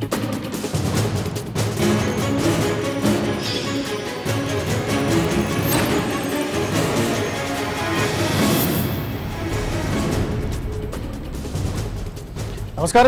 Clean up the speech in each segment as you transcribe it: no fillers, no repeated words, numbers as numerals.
नमस्कार,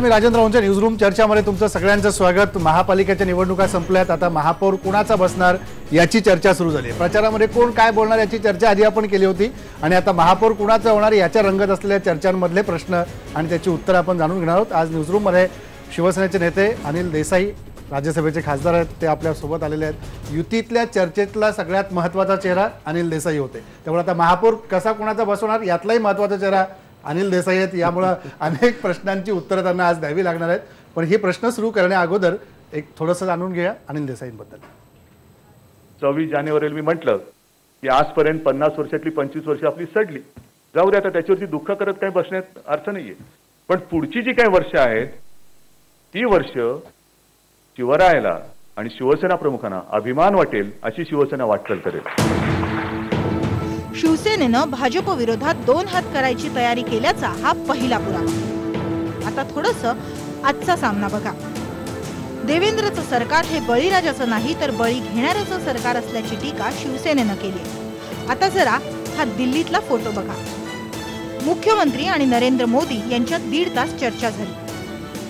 मी राजेंद्र ओंचे. न्यूजरूम चर्चामध्ये तुमचं सगळ्यांचं स्वागत. महापालिकेच्या निवडणुका संपल्यात. आता महापौर कुणाचा बसणार याची चर्चा सुरू झाली आहे. प्रचारामध्ये कोण काय बोलणार याची चर्चा आधी आपण केली होती आणि आता महापौर कुणाचा होणार याच्या रंगत असलेल्या चर्चांमधले प्रश्न आणि त्याची उत्तरं आपण जाणून घेणार आहोत. आज न्यूजरूममध्ये शिवसेनेचे नेते अनिल देसाई, राज्यसभेचे खासदार आहेत, ते आपल्यासोबत आलेले आहेत. युतीतल्या चर्चेतला सगळ्यात महत्त्वाचा चेहरा अनिल देसाई होते. त्यामुळे आता महापौर कसा कुणाचा बसवणार यातलाही महत्त्वाचा चेहरा अनिल देसाई आहेत. यामुळे अनेक प्रश्नांची उत्तरं त्यांना आज द्यावी लागणार आहेत. पण हे प्रश्न सुरू करण्या अगोदर एक थोडंसं जाणून घेऊया अनिल देसाईंबद्दल. 24 जानेवारीला मी म्हटलं की आजपर्यंत 50 वर्षातली 25 वर्ष आपली सडली, जाऊ दे, आता त्याच्यावरती दुःख करत काही बसण्यात अर्थ नाहीये. पण पुढची जी काही वर्ष आहेत ती वर्ष शिवरायाला आणि शिवसेना प्रमुखांना अभिमान वाटेल अशी शिवसेना वाटचाल करेल. शिवसेनेनं भाजप विरोधात 2 हात करायची तयारी केल्याचा हा पहिला पुरावा. आता थोडंसं आजचा सामना बघा. देवेंद्रचं सरकार हे बळीराजाचं नाही तर बळी घेणाऱ्याचं सरकार असल्याची टीका शिवसेनेनं केली. आता जरा हा दिल्लीतला फोटो बघा. मुख्यमंत्री आणि नरेंद्र मोदी यांच्यात 1.5 तास चर्चा झाली.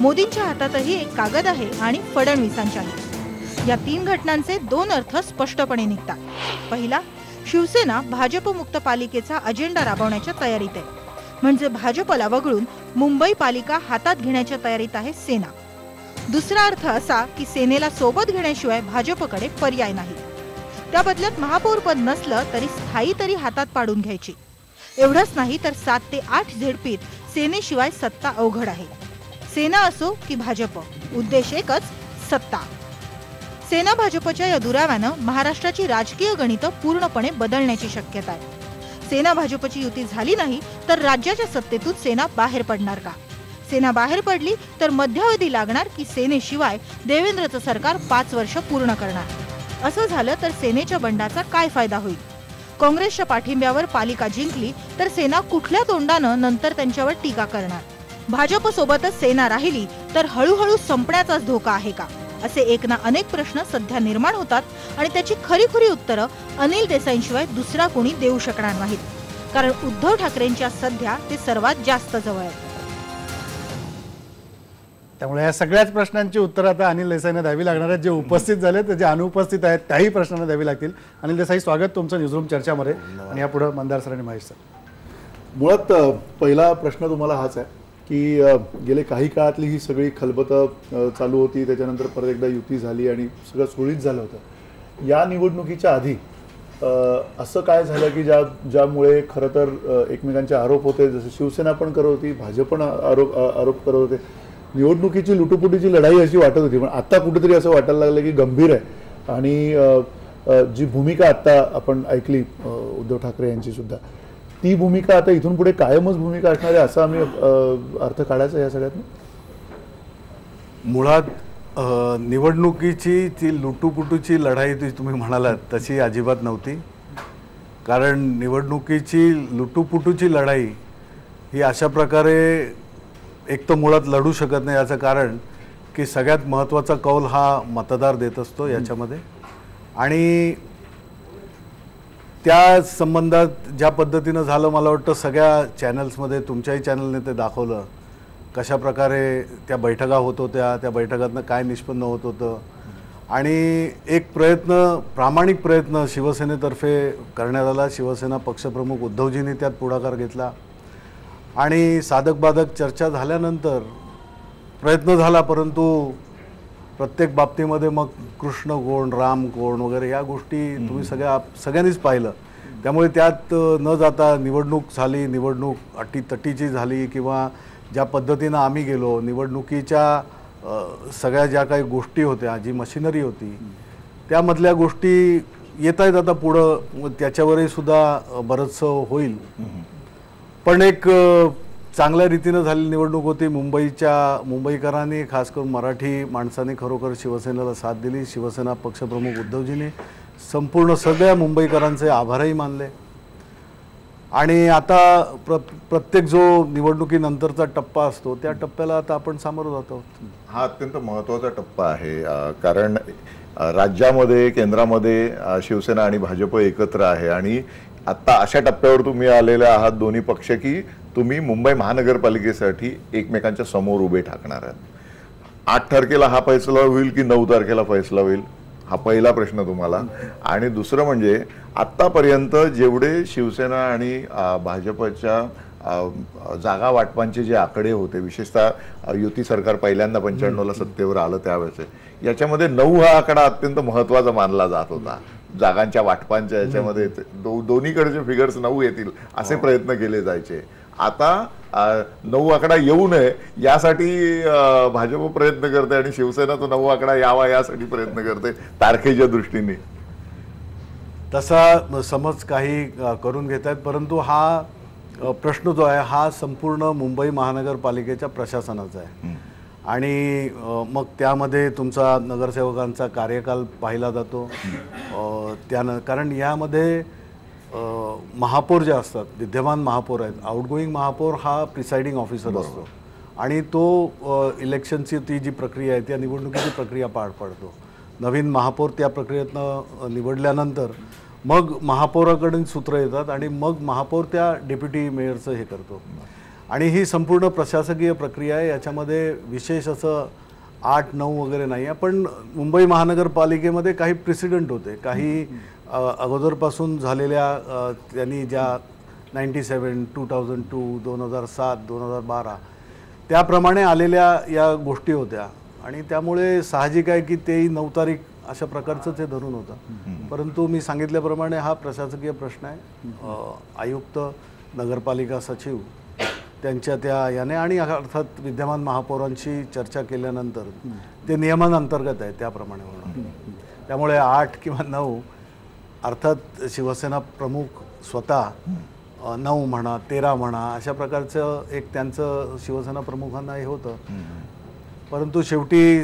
मोदींच्या हातातही एक कागद आहे आणि फडणवीसांच्याही. या 3 घटनांचे 2 अर्थ स्पष्टपणे निघतात. पहिला, शिवसेना भाजप मुक्त पालिकेचा अजेंडा राबवण्याच्या तयारीत आहे. म्हणजे भाजपला वगळून मुंबई पालिका हातात घेण्याच्या तयारीत आहे सेना. दुसरा अर्थ असा की सेनेला सोबत घेण्याशिवाय भाजपकडे पर्याय नाही. त्या बदल्यात महापौर पद नसलं तरी स्थायी तरी हातात पाडून घ्यायची. एवढंच नाही तर 7 ते 8 झेडपीत सेनेशिवाय सत्ता अवघड आहे. सेना असो की भाजप, उद्देश एकच, सत्ता. सेना भाजपच्या या दुराव्यानं महाराष्ट्राची राजकीय गणितं पूर्णपणे बदलण्याची शक्यता आहे. सेना भाजपची युती झाली नाही तर राज्याच्या सत्तेतून सेना बाहेर पडणार का? सेना बाहेर पडली तर मध्यावधी लागणार की सेनेशिवाय देवेंद्रचं सरकार 5 वर्ष पूर्ण करणार? असं झालं तर सेनेच्या बंडाचा काय फायदा होईल? काँग्रेसच्या पाठिंब्यावर पालिका जिंकली तर सेना कुठल्या तोंडानं नंतर त्यांच्यावर टीका करणार? भाजप सोबतच सेना राहिली तर हळूहळू संपण्याचाच धोका आहे का? असे एक ना अनेक प्रश्न सध्या निर्माण होतात आणि त्याची खरी उत्तरं अनिल देसाईंशिवाय दुसरा कोणी देऊ शकणार नाहीत. कारण उद्धव ठाकरेंच्या सध्या ते सर्वात जास्त जवळ आहेत. त्यामुळे या सगळ्याच प्रश्नांची उत्तरं आता अनिल देसाईंना द्यावी लागणार आहेत. जे उपस्थित झाले ते जे अनुपस्थित आहेत त्याही प्रश्नांना द्यावी लागतील. अनिल देसाई, स्वागत तुमचं न्यूजरूम चर्चामध्ये. आणि यापुढे मंदार सर आणि महेश सर. मुळात पहिला प्रश्न तुम्हाला हाच आहे की गेले काही काळातली ही सगळी खलबतं चालू होती, त्याच्यानंतर परत एकदा युती झाली आणि सगळं सुरळीत झालं होतं. या निवडणुकीच्या आधी असं काय झालं की ज्यामुळे खरं तर एकमेकांचे आरोप होते, जसं शिवसेना पण करत होती, भाजप पण आरोप करत होते, निवडणुकीची लुटुपुटीची लढाई अशी वाटत होती. पण आता कुठेतरी असं वाटायला लागलं की गंभीर आहे. आणि जी भूमिका आत्ता आपण ऐकली उद्धव ठाकरे यांची सुद्धा, ती भूमिका आता इथून पुढे कायमच भूमिका असणार आहे असं आम्ही अर्थ काढायचा या सगळ्यात. मुळात निवडणुकीची ती लुटुपुटूची लढाई तुम्ही म्हणालात तशी अजिबात नव्हती. कारण निवडणुकीची लुटुपुटूची लढाई ही अशा प्रकारे एक तर मुळात लढू शकत नाही. याचं कारण की सगळ्यात महत्त्वाचा कौल हा मतदार देत असतो याच्यामध्ये. आणि त्या संबंधात ज्या पद्धतीनं झालं, मला वाटतं सगळ्या चॅनल्समध्ये, तुमच्याही चॅनलने ते दाखवलं कशा प्रकारे त्या बैठका होत होत्या, त्या बैठकातनं काय निष्पन्न होत होतं. आणि एक प्रामाणिक प्रयत्न शिवसेनेतर्फे करण्यात आला. शिवसेना पक्षप्रमुख उद्धवजींनी त्यात पुढाकार घेतला आणि साधक बाधक चर्चा झाल्यानंतर प्रयत्न झाला. परंतु प्रत्येक बाबतीमध्ये मग कृष्ण कोण, राम कोण वगैरे या गोष्टी तुम्ही सगळ्यांनीच पाहिलं. त्यामुळे त्यात न जाता निवडणूक झाली, निवडणूक अटीतटीची झाली, किंवा ज्या पद्धतीनं आम्ही गेलो, निवडणुकीच्या सगळ्या ज्या काही गोष्टी होत्या, जी मशिनरी होती, त्यामधल्या गोष्टी येत आहेत आता पुढं. त्याच्यावरही सुद्धा बरंचसं होईल. पण एक चांगल्या रीतीनं झालेली निवडणूक होती. मुंबईकरांनी, खास करून मराठी माणसांनी खरोखर शिवसेनेला साथ दिली. शिवसेना पक्षप्रमुख उद्धवजींनी संपूर्ण सगळ्या मुंबईकरांचे आभारही मानले. आणि आता प्रत्येक जो निवडणुकीनंतरचा टप्पा असतो त्या टप्प्याला आता आपण सामोरं जात आहोत. हा अत्यंत महत्त्वाचा टप्पा आहे, कारण राज्यामध्ये केंद्रामध्ये शिवसेना आणि भाजप एकत्र आहे आणि आता अशा टप्प्यावर तुम्ही आलेले आहात दोन्ही पक्ष की तुम्ही मुंबई महानगरपालिकेसाठी एकमेकांच्या समोर उभे ठाकणार आहात. 8 तारखेला हा फैसला होईल की 9 तारखेला फैसला होईल हा पहिला प्रश्न तुम्हाला. आणि दुसरं म्हणजे आत्तापर्यंत जेवढे शिवसेना आणि भाजपच्या जागा वाटपांचे जे आकडे होते, विशेषतः युती सरकार पहिल्यांदा 95ला सत्तेवर आलं त्यावेळेस, याच्यामध्ये 9 हा आकडा अत्यंत महत्त्वाचा मानला जात होता. जागांच्या वाटपांच्या याच्यामध्ये दोन्हीकडचे फिगर्स 9 येतील असे प्रयत्न केले जायचे. आता 9 आकडा येऊ नये यासाठी भाजप प्रयत्न करते आणि शिवसेना तो 9 आकडा यावा यासाठी प्रयत्न करते तारखेच्या दृष्टीने. तसा समज काही करून घेत आहेत, परंतु हा प्रश्न जो आहे हा संपूर्ण मुंबई महानगरपालिकेच्या प्रशासनाचा आहे. आणि मग त्यामध्ये तुमचा नगरसेवकांचा कार्यकाल पाहिला जातो. त्यानं कारण यामध्ये महापौर जे असतात, विद्यमान महापौर आहेत, आउटगोईंग महापौर हा प्रिसाइडिंग ऑफिसर असतो आणि तो इलेक्शनची ती जी प्रक्रिया आहे त्या निवडणुकीची प्रक्रिया पार पाडतो. नवीन महापौर त्या प्रक्रियेतनं निवडल्यानंतर मग महापौराकडून सूत्र येतात आणि मग महापौर त्या डेप्युटी मेयरचं हे करतो. आणि ही संपूर्ण प्रशासकीय प्रक्रिया आहे. याच्यामध्ये विशेष असं 8-9 वगैरे नाही आहे. पण मुंबई महानगरपालिकेमध्ये काही प्रेसिडेंट होते, काही अगोदरपासून झालेल्या त्यांनी ज्या 97, 2002, 2007, 2012 त्याप्रमाणे आलेल्या या गोष्टी होत्या आणि त्यामुळे साहजिक आहे की तेही 9 तारीख अशा प्रकारचं ते धरून होतं. परंतु मी सांगितल्याप्रमाणे हा प्रशासकीय प्रश्न आहे. आयुक्त, नगरपालिका सचिव त्यांच्या त्या याने आणि अर्थात विद्यमान महापौरांशी चर्चा केल्यानंतर ते नियमांतर्गत आहे त्याप्रमाणे होणार. त्यामुळे 8 किंवा 9 अर्थात शिवसेना प्रमुख स्वतः 9 म्हणा 13 म्हणा अशा प्रकारचं एक त्यांचं शिवसेना प्रमुखांना हे होतं. परंतु शेवटी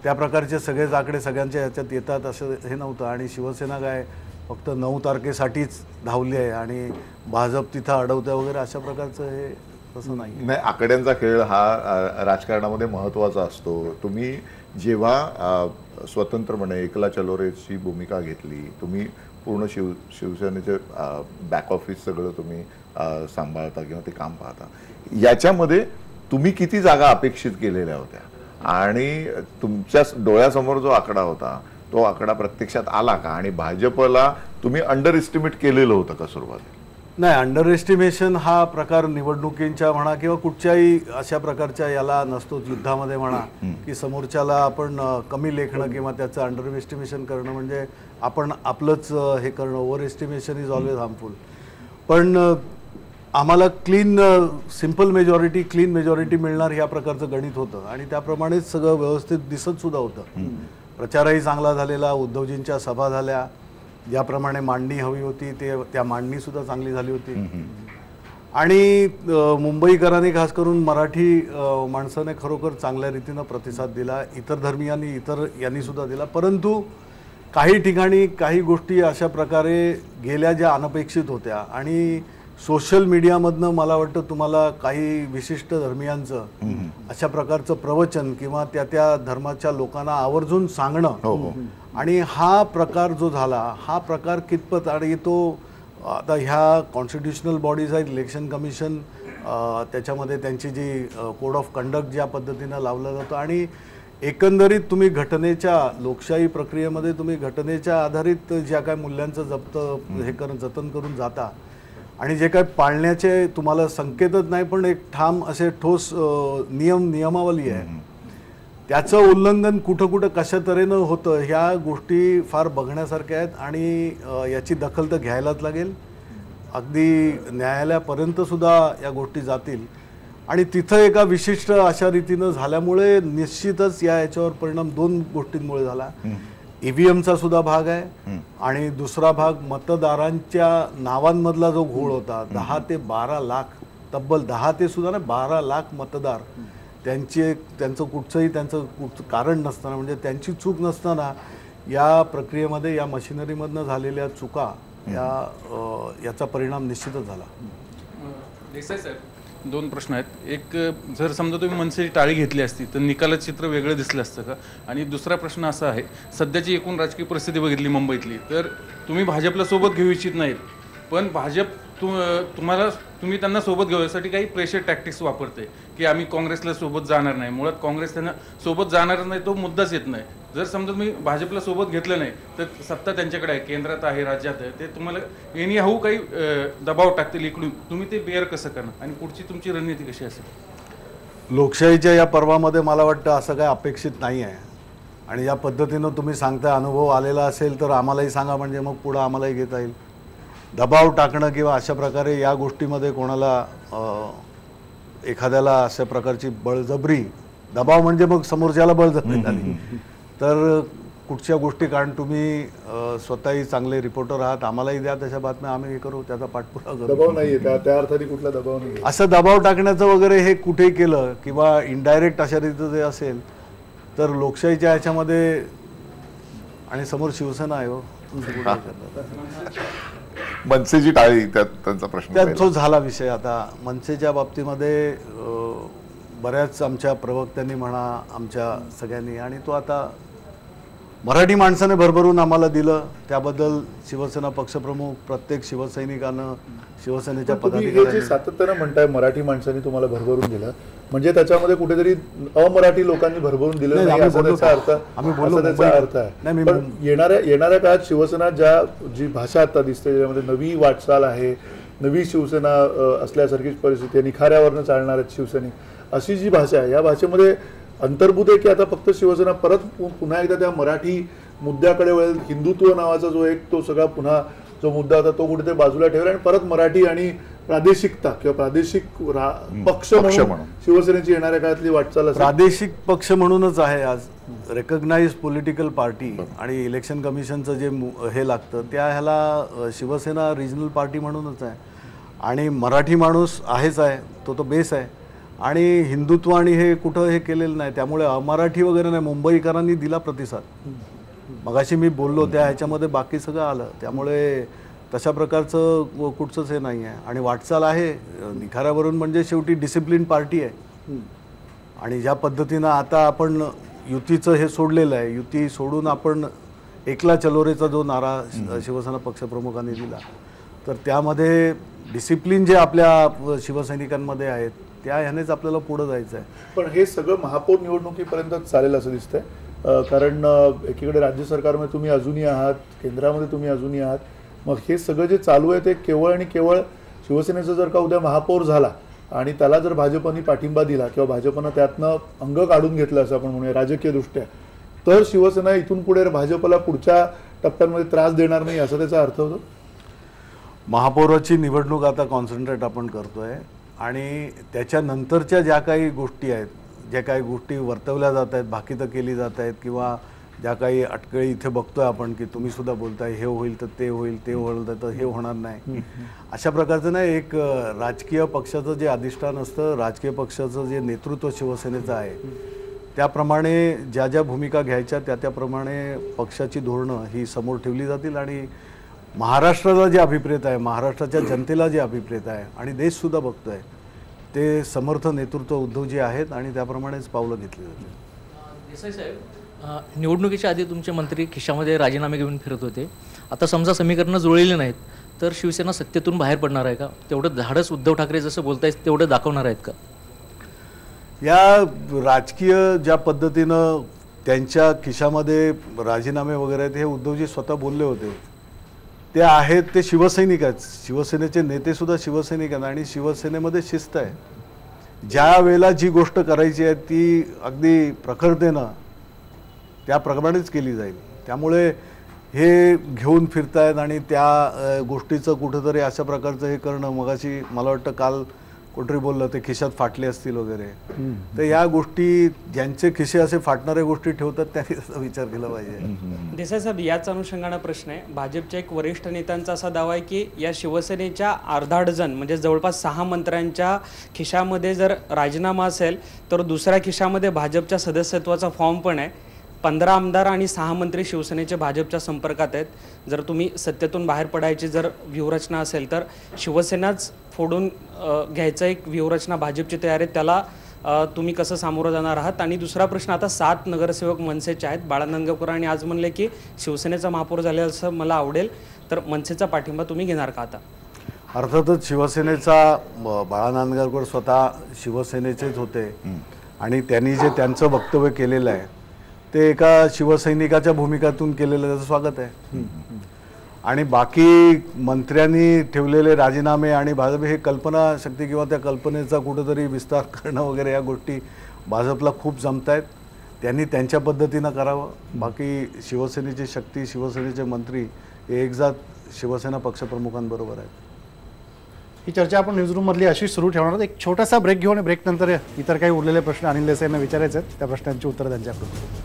त्या प्रकारचे सगळेच आकडे सगळ्यांच्या ह्याच्यात येतात असं हे नव्हतं. आणि शिवसेना काय फक्त 9 तारखेसाठीच धावली आहे आणि भाजप तिथं अडवतं वगैरे अशा प्रकारचं हे तसं नाही. आकड्यांचा खेळ हा राजकारणामध्ये महत्त्वाचा असतो. तुम्ही जेव्हा स्वतंत्रपणे एकला चलोरेची भूमिका घेतली, तुम्ही पूर्ण शिवसेनेचे बॅक ऑफिस सगळं तुम्ही सांभाळता किंवा ते काम पाहता, याच्यामध्ये तुम्ही किती जागा अपेक्षित केलेल्या होत्या आणि तुमच्या डोळ्यासमोर जो आकडा होता तो आकडा प्रत्यक्षात आला का? आणि भाजपला तुम्ही अंडर एस्टिमेट केलेलं होतं का सुरुवातीला? नाही, अंडर एस्टिमेशन हा प्रकार निवडणुकींच्या म्हणा किंवा कुठच्याही अशा प्रकारच्या याला नसतो. युद्धामध्ये म्हणा की समोरच्याला आपण कमी लेखणं किंवा त्याचं अंडर एस्टिमेशन करणं म्हणजे आपण आपलंच हे करणं. Over estimation is always harmful. पण आम्हाला सिंपल मेजॉरिटी क्लीन मेजॉरिटी मिळणार ह्या प्रकारचं गणित होतं आणि त्याप्रमाणेच सगळं व्यवस्थित दिसत सुद्धा होतं. प्रचारही चांगला झालेला, उद्धवजींच्या सभा झाल्या, ज्याप्रमाणे मांडणी हवी होती त्या मांडणी सुद्धा चांगली झाली होती. आणि मुंबईकरांनी खास करून मराठी माणसाने खरोखर चांगल्या रीतीनं प्रतिसाद दिला. इतर धर्मियांनी यांनी सुद्धा दिला. परंतु काही ठिकाणी काही गोष्टी अशा प्रकारे गेल्या ज्या अनपेक्षित होत्या आणि सोशल मीडियामधनं मला वाटतं तुम्हाला काही विशिष्ट धर्मियांचं अशा प्रकारचं प्रवचन किंवा त्या धर्माच्या लोकांना आवर्जून सांगणं आणि हा प्रकार जो झाला हा प्रकार कितपत, आणि तो आता ह्या कॉन्स्टिट्युशनल बॉडीज आहेत, इलेक्शन कमिशन, त्याच्यामध्ये त्यांची जी कोड ऑफ कंडक्ट ज्या पद्धतीनं लावलं जातं आणि एकंदरीत तुम्ही घटनेच्या लोकशाही प्रक्रियेमध्ये तुम्ही घटनेच्या आधारित ज्या काय मूल्यांचं जतन करून जाता आणि जे काय पाळण्याचे तुम्हाला संकेतच नाही पण एक ठाम असे ठोस नियमावली आहे, त्याचं उल्लंघन कुठं कुठं कशा तऱ्हेनं होतं ह्या गोष्टी फार बघण्यासारख्या आहेत आणि याची दखल तर घ्यायलाच लागेल. अगदी न्यायालयापर्यंत सुद्धा या गोष्टी जातील आणि तिथं एका विशिष्ट अशा रीतीनं झाल्यामुळे निश्चितच याच्यावर परिणाम 2 गोष्टींमुळे झाला. ईव्हीएमचा सुद्धा भाग आहे आणि दुसरा भाग मतदारांच्या नावांमधला जो घोळ होता. 10 ते 12 लाख, तब्बल 10 ते सुद्धा ना 12 लाख मतदार त्यांचं कुठचंही कारण नसताना म्हणजे त्यांची चूक नसताना या प्रक्रियेमध्ये या मशिनरीमधनं झालेल्या चुका याचा परिणाम निश्चितच झाला. देसाई साहेब, 2 प्रश्न आहेत. एक, जर समजा तुम्ही मनसेची टाळी घेतली असती तर निकालाचं चित्र वेगळं दिसलं असतं का? आणि दुसरा प्रश्न असा आहे, सध्याची एकूण राजकीय परिस्थिती बघितली मुंबईतली तर तुम्ही भाजपला सोबत घेऊ इच्छित नाहीत, पण भाजप तुम्ही त्यांना सोबत घेऊ यासाठी काही प्रेशर टॅक्टिक्स वापरते की आम्ही काँग्रेसला सोबत जाणार नाही. मुळात काँग्रेस त्यांना सोबत जाणार नाही तो मुद्दाच येत नाही. जर समजा तुम्ही भाजपला सोबत घेतलं नाही तर सत्ता त्यांच्याकडे आहे, केंद्रात आहे, राज्यात आहे, ते तुम्हाला एनी हाऊ काही दबाव टाकतील इकडून, तुम्ही ते बेअर कसं करणार आणि पुढची तुमची रणनीती कशी असेल? लोकशाहीच्या या पर्वामध्ये मला वाटतं असं काय अपेक्षित नाही आहे. आणि या पद्धतीनं तुम्ही सांगताय अनुभव आलेला असेल तर आम्हालाही सांगा, म्हणजे मग पुढं आम्हालाही घेता येईल. दबाव टाकणं किंवा अशा प्रकारे या गोष्टीमध्ये कोणाला एखाद्याला अशा प्रकारची बळजबरी, दबाव म्हणजे मग समोरच्याला बळजबरी झाली तर कुठच्या गोष्टी, कारण तुम्ही स्वतःही चांगले रिपोर्टर आहात, आम्हालाही द्या तशा बातम्या, आम्ही हे करू, त्याचा पाठपुरावा करू. दबाव नाहीये त्या अर्थाने कुठला दबाव नाही. असं दबाव टाकण्याचं वगैरे हे कुठेही केलं किंवा इनडायरेक्ट अशा रीतीचं जे असेल तर लोकशाहीच्या ह्याच्यामध्ये, आणि समोर शिवसेना आहे हो, मनसेची टाळी त्यांचा प्रश्न तो झाला विषय. आता मनसेच्या बाबतीमध्ये बऱ्याच आमच्या प्रवक्त्यांनी म्हणा, आमच्या सगळ्यांनी, आणि तो आता मराठी माणसाने भरभरून आम्हाला दिलं, त्याबद्दल शिवसेना पक्षप्रमुख, प्रत्येक शिवसैनिकानं, शिवसेनेच्या पदाधिकाऱ्यांनी सातत्यानं म्हणताय मराठी माणसांनी तुम्हाला भरभरून दिलं, म्हणजे त्याच्यामध्ये कुठेतरी अमराठी लोकांनी भरभरून दिलं नाही असा त्याचा अर्थ आहे. पण येणाऱ्या काळात शिवसेना जी भाषा आता दिसते, ज्याच्यामध्ये नवी वाटचाल आहे, नवी शिवसेना असल्यासारखीच परिस्थिती आहे, निखाऱ्यावरनं चालणार आहेत शिवसैनिक, अशी जी भाषा आहे, या भाषेमध्ये अंतर्भूत आहे की आता फक्त शिवसेना परत पुन्हा एकदा त्या मराठी मुद्द्याकडे वळेल, हिंदुत्व नावाचा जो एक तो सगळा पुन्हा जो मुद्दा होता तो कुठेतरी बाजूला ठेवला आणि परत मराठी आणि प्रादेशिकता किंवा प्रादेशिक पक्ष म्हणून शिवसेनेची येणाऱ्या काळातली वाटचाल प्रादेशिक पक्ष म्हणूनच आहे आज. रेकग्नाइज पॉलिटिकल पार्टी आणि इलेक्शन कमिशनचं जे हे लागतं त्या ह्याला शिवसेना रिजनल पार्टी म्हणूनच आहे. आणि मराठी माणूस आहेच आहे, तो बेस आहे. आणि हिंदुत्व आणि हे कुठं हे केलेलं नाही, त्यामुळे अमराठी वगैरे नाही. मुंबईकरांनी दिला प्रतिसाद, मगाशी मी बोललो त्या ह्याच्यामध्ये बाकी सगळं आलं, त्यामुळे तशा प्रकारचं कुठचंच हे नाही आहे. आणि वाटचाल आहे निखाऱ्यावरून, म्हणजे शेवटी डिसिप्लिन पार्टी आहे. आणि ज्या पद्धतीनं आता आपण युतीचं हे सोडलेलं आहे, युती सोडून आपण एकला चलोरेचा जो नारा शिवसेना पक्षप्रमुखांनी दिला, तर त्यामध्ये डिसिप्लिन जे आपल्या शिवसैनिकांमध्ये आहेत त्या ह्यानेच आपल्याला पुढे जायचं आहे. पण हे सगळं महापौर निवडणुकीपर्यंत चालेल असं दिसतंय, कारण एकीकडे राज्य सरकारमध्ये तुम्ही अजूनही आहात, केंद्रामध्ये तुम्ही अजूनही आहात. मग हे सगळं जे चालू आहे ते केवळ आणि केवळ शिवसेनेचा जर का उद्या महापौर झाला आणि त्याला जर भाजपने पाठिंबा दिला किंवा भाजपनं त्यातनं अंग काढून घेतलं असं आपण म्हणूया राजकीयदृष्ट्या, तर शिवसेना इथून पुढे भाजपला पुढच्या टप्प्यांमध्ये त्रास देणार नाही असा त्याचा अर्थ होतो. महापौराची निवडणूक आता कॉन्सन्ट्रेट आपण करतोय आणि त्याच्यानंतरच्या ज्या काही गोष्टी आहेत, ज्या काही गोष्टी वर्तवल्या जात आहेत, भाकीतं केली जात आहेत, किंवा ज्या काही अटकळी इथे बघतोय आपण की तुम्ही सुद्धा बोलताय हे होईल तर ते होईल, ते होईल तर हे होणार नाही, अशा प्रकारचं नाही. एक राजकीय पक्षाचं जे अधिष्ठान असतं, राजकीय पक्षाचं जे नेतृत्व शिवसेनेचं आहे, त्याप्रमाणे ज्या ज्या भूमिका घ्यायच्या त्याप्रमाणे पक्षाची धोरणं ही समोर ठेवली जातील. आणि महाराष्ट्राला जे अभिप्रेत आहे, महाराष्ट्राच्या जनतेला जे अभिप्रेत आहे आणि देशसुद्धा बघतोय, ते समर्थ नेतृत्व उद्धवजी आहेत आणि त्याप्रमाणेच पावलं घेतली जातील. देसाई साहेब, निवडणुकीच्या आधी तुमचे मंत्री खिशामध्ये राजीनामे घेऊन फिरत होते. आता समजा समीकरणं जुळलेली नाहीत तर शिवसेना सत्तेतून बाहेर पडणार आहे का? तेवढं धाडस उद्धव ठाकरे जसं बोलतायत तेवढं दाखवणार आहेत का? या राजकीय ज्या पद्धतीनं त्यांच्या खिशामध्ये राजीनामे वगैरे आहेत, हे उद्धवजी स्वतः बोलले होते, ते आहेत ते शिवसैनिक आहेत. शिवसेनेचे नेतेसुद्धा शिवसैनिक आहेत आणि शिवसेनेमध्ये शिस्त आहे. ज्या वेळेला जी गोष्ट करायची आहे ती अगदी प्रखरतेनं त्याप्रमाणेच केली जाईल. त्यामुळे हे घेऊन फिरतायत आणि त्या गोष्टीचं कुठंतरी अशा प्रकारचं हे करणं, मगाशी मला वाटतं काल कोणतरी बोललं ते खिशात फाटले असतील वगैरे, तर या गोष्टी ज्यांचे खिसे असे फाटणाऱ्या गोष्टी ठेवतात त्यांनी त्याचा विचार केला पाहिजे. देसाई साहेब, याच अनुषंगानं प्रश्न आहे. भाजपच्या एक वरिष्ठ नेत्यांचा असा दावा आहे की या शिवसेनेच्या अर्धा डझन म्हणजे जवळपास 6 मंत्र्यांच्या खिशामध्ये जर राजीनामा असेल तर दुसऱ्या खिशामध्ये भाजपच्या सदस्यत्वाचा फॉर्म पण आहे. 15 आमदार आणि 6 मंत्री शिवसेनेचे भाजपच्या संपर्कात आहेत. जर तुम्ही सत्तेतून बाहेर पडायची जर व्यूहरचना असेल तर शिवसेनाच फोडून घ्यायचं एक व्यूहरचना भाजपची तयारी आहे, त्याला तुम्ही कसं सामोरं जाणार आहात? आणि दुसरा प्रश्न, आता 7 नगरसेवक मनसेचे आहेत. बाळा नांदगावकरांनी आज म्हणले की शिवसेनेचा महापौर झाले असं मला आवडेल, तर मनसेचा पाठिंबा तुम्ही घेणार का आता? अर्थातच शिवसेनेचा बाळा नांदगावकर स्वतः शिवसेनेचेच होते आणि त्यांनी जे त्यांचं वक्तव्य केलेलं आहे ते एका शिवसैनिकाच्या भूमिकातून केलेलं त्याचं स्वागत आहे. आणि बाकी मंत्र्यांनी ठेवलेले राजीनामे आणि भाजप हे कल्पनाशक्ती किंवा त्या कल्पनेचा कुठेतरी विस्तार करणं वगैरे या गोष्टी भाजपला खूप जमत आहेत. त्यांनी त्यांच्या पद्धतीनं करावं. बाकी शिवसेनेची शक्ती, शिवसेनेचे मंत्री हे एकजात शिवसेना पक्षप्रमुखांबरोबर आहेत. ही चर्चा आपण न्यूजरूममधली अशी सुरू ठेवणार आहोत. एक छोटासा ब्रेक घेऊ आणि ब्रेक नंतर इतर काही उरलेले प्रश्न अनिल देसाई यांना विचारायचे आहेत, त्या प्रश्नांची उत्तरं त्यांच्याकडून.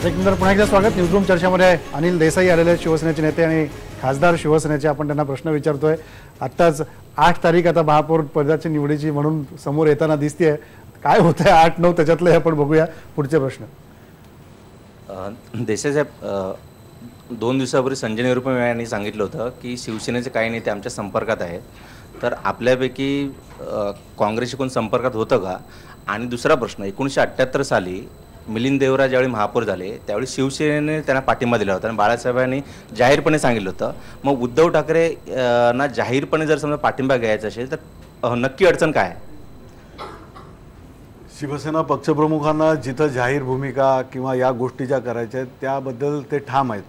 ब्रेकनंतर पुन्हा एकदा स्वागत. न्यूजरूम चर्चामध्ये अनिल देसाई आलेले शिवसेनेचे नेते आणि खासदार शिवसेनेचे. आपण त्यांना प्रश्न विचारतोय. आत्ताच 8 तारीख आता महापौर पदाची निवडीची म्हणून समोर येताना दिसतेय. काय होतंय 8-9 त्याच्यातले आपण बघूया. पुढचे प्रश्न. देसाई साहेब, 2 दिवसापूर्वी संजय निरुपम यांनी सांगितलं होतं की शिवसेनेचे काही नेते आमच्या संपर्कात आहेत, तर आपल्यापैकी काँग्रेसशी कोण संपर्कात होतं का? आणि दुसरा प्रश्न, 1978 साली मिलिंद देवरा ज्यावेळी महापौर झाले त्यावेळी शिवसेनेने त्यांना पाठिंबा दिला होता आणि बाळासाहेबांनी जाहीरपणे सांगितलं होतं. मग उद्धव ठाकरे ना जाहीरपणे जर समजा पाठिंबा घ्यायचा असेल तर नक्की अडचण काय आहे? शिवसेना पक्षप्रमुखांना जिथं जाहीर भूमिका किंवा या गोष्टी ज्या करायच्या आहेत त्याबद्दल ते ठाम आहेत.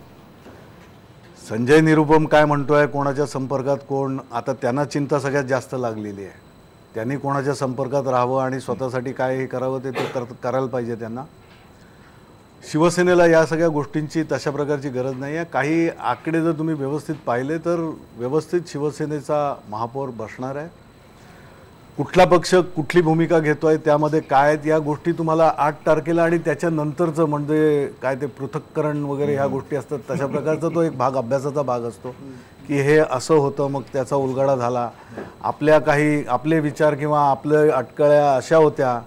संजय निरुपम काय म्हणतोय, कोणाच्या संपर्कात कोण, आता त्यांना चिंता सगळ्यात जास्त लागलेली आहे. त्यांनी कोणाच्या संपर्कात राहावं आणि स्वतःसाठी काय हे करावं ते करायला पाहिजे त्यांना. शिवसेनेला या सगळ्या गोष्टींची तशा प्रकारची गरज नाही आहे. काही आकडे जर तुम्ही व्यवस्थित पाहिले तर व्यवस्थित शिवसेनेचा महापौर बसणार आहे. कुठला पक्ष कुठली भूमिका घेतो आहे त्यामध्ये काय आहेत या गोष्टी तुम्हाला 8 तारखेला आणि त्याच्यानंतरचं म्हणजे काय ते पृथक्करण वगैरे ह्या गोष्टी असतात तशा प्रकारचा तो एक भाग, अभ्यासाचा भाग असतो की हे असं होतं, मग त्याचा उलगडा झाला. आपले विचार किंवा आपले अटकळ्या अशा होत्या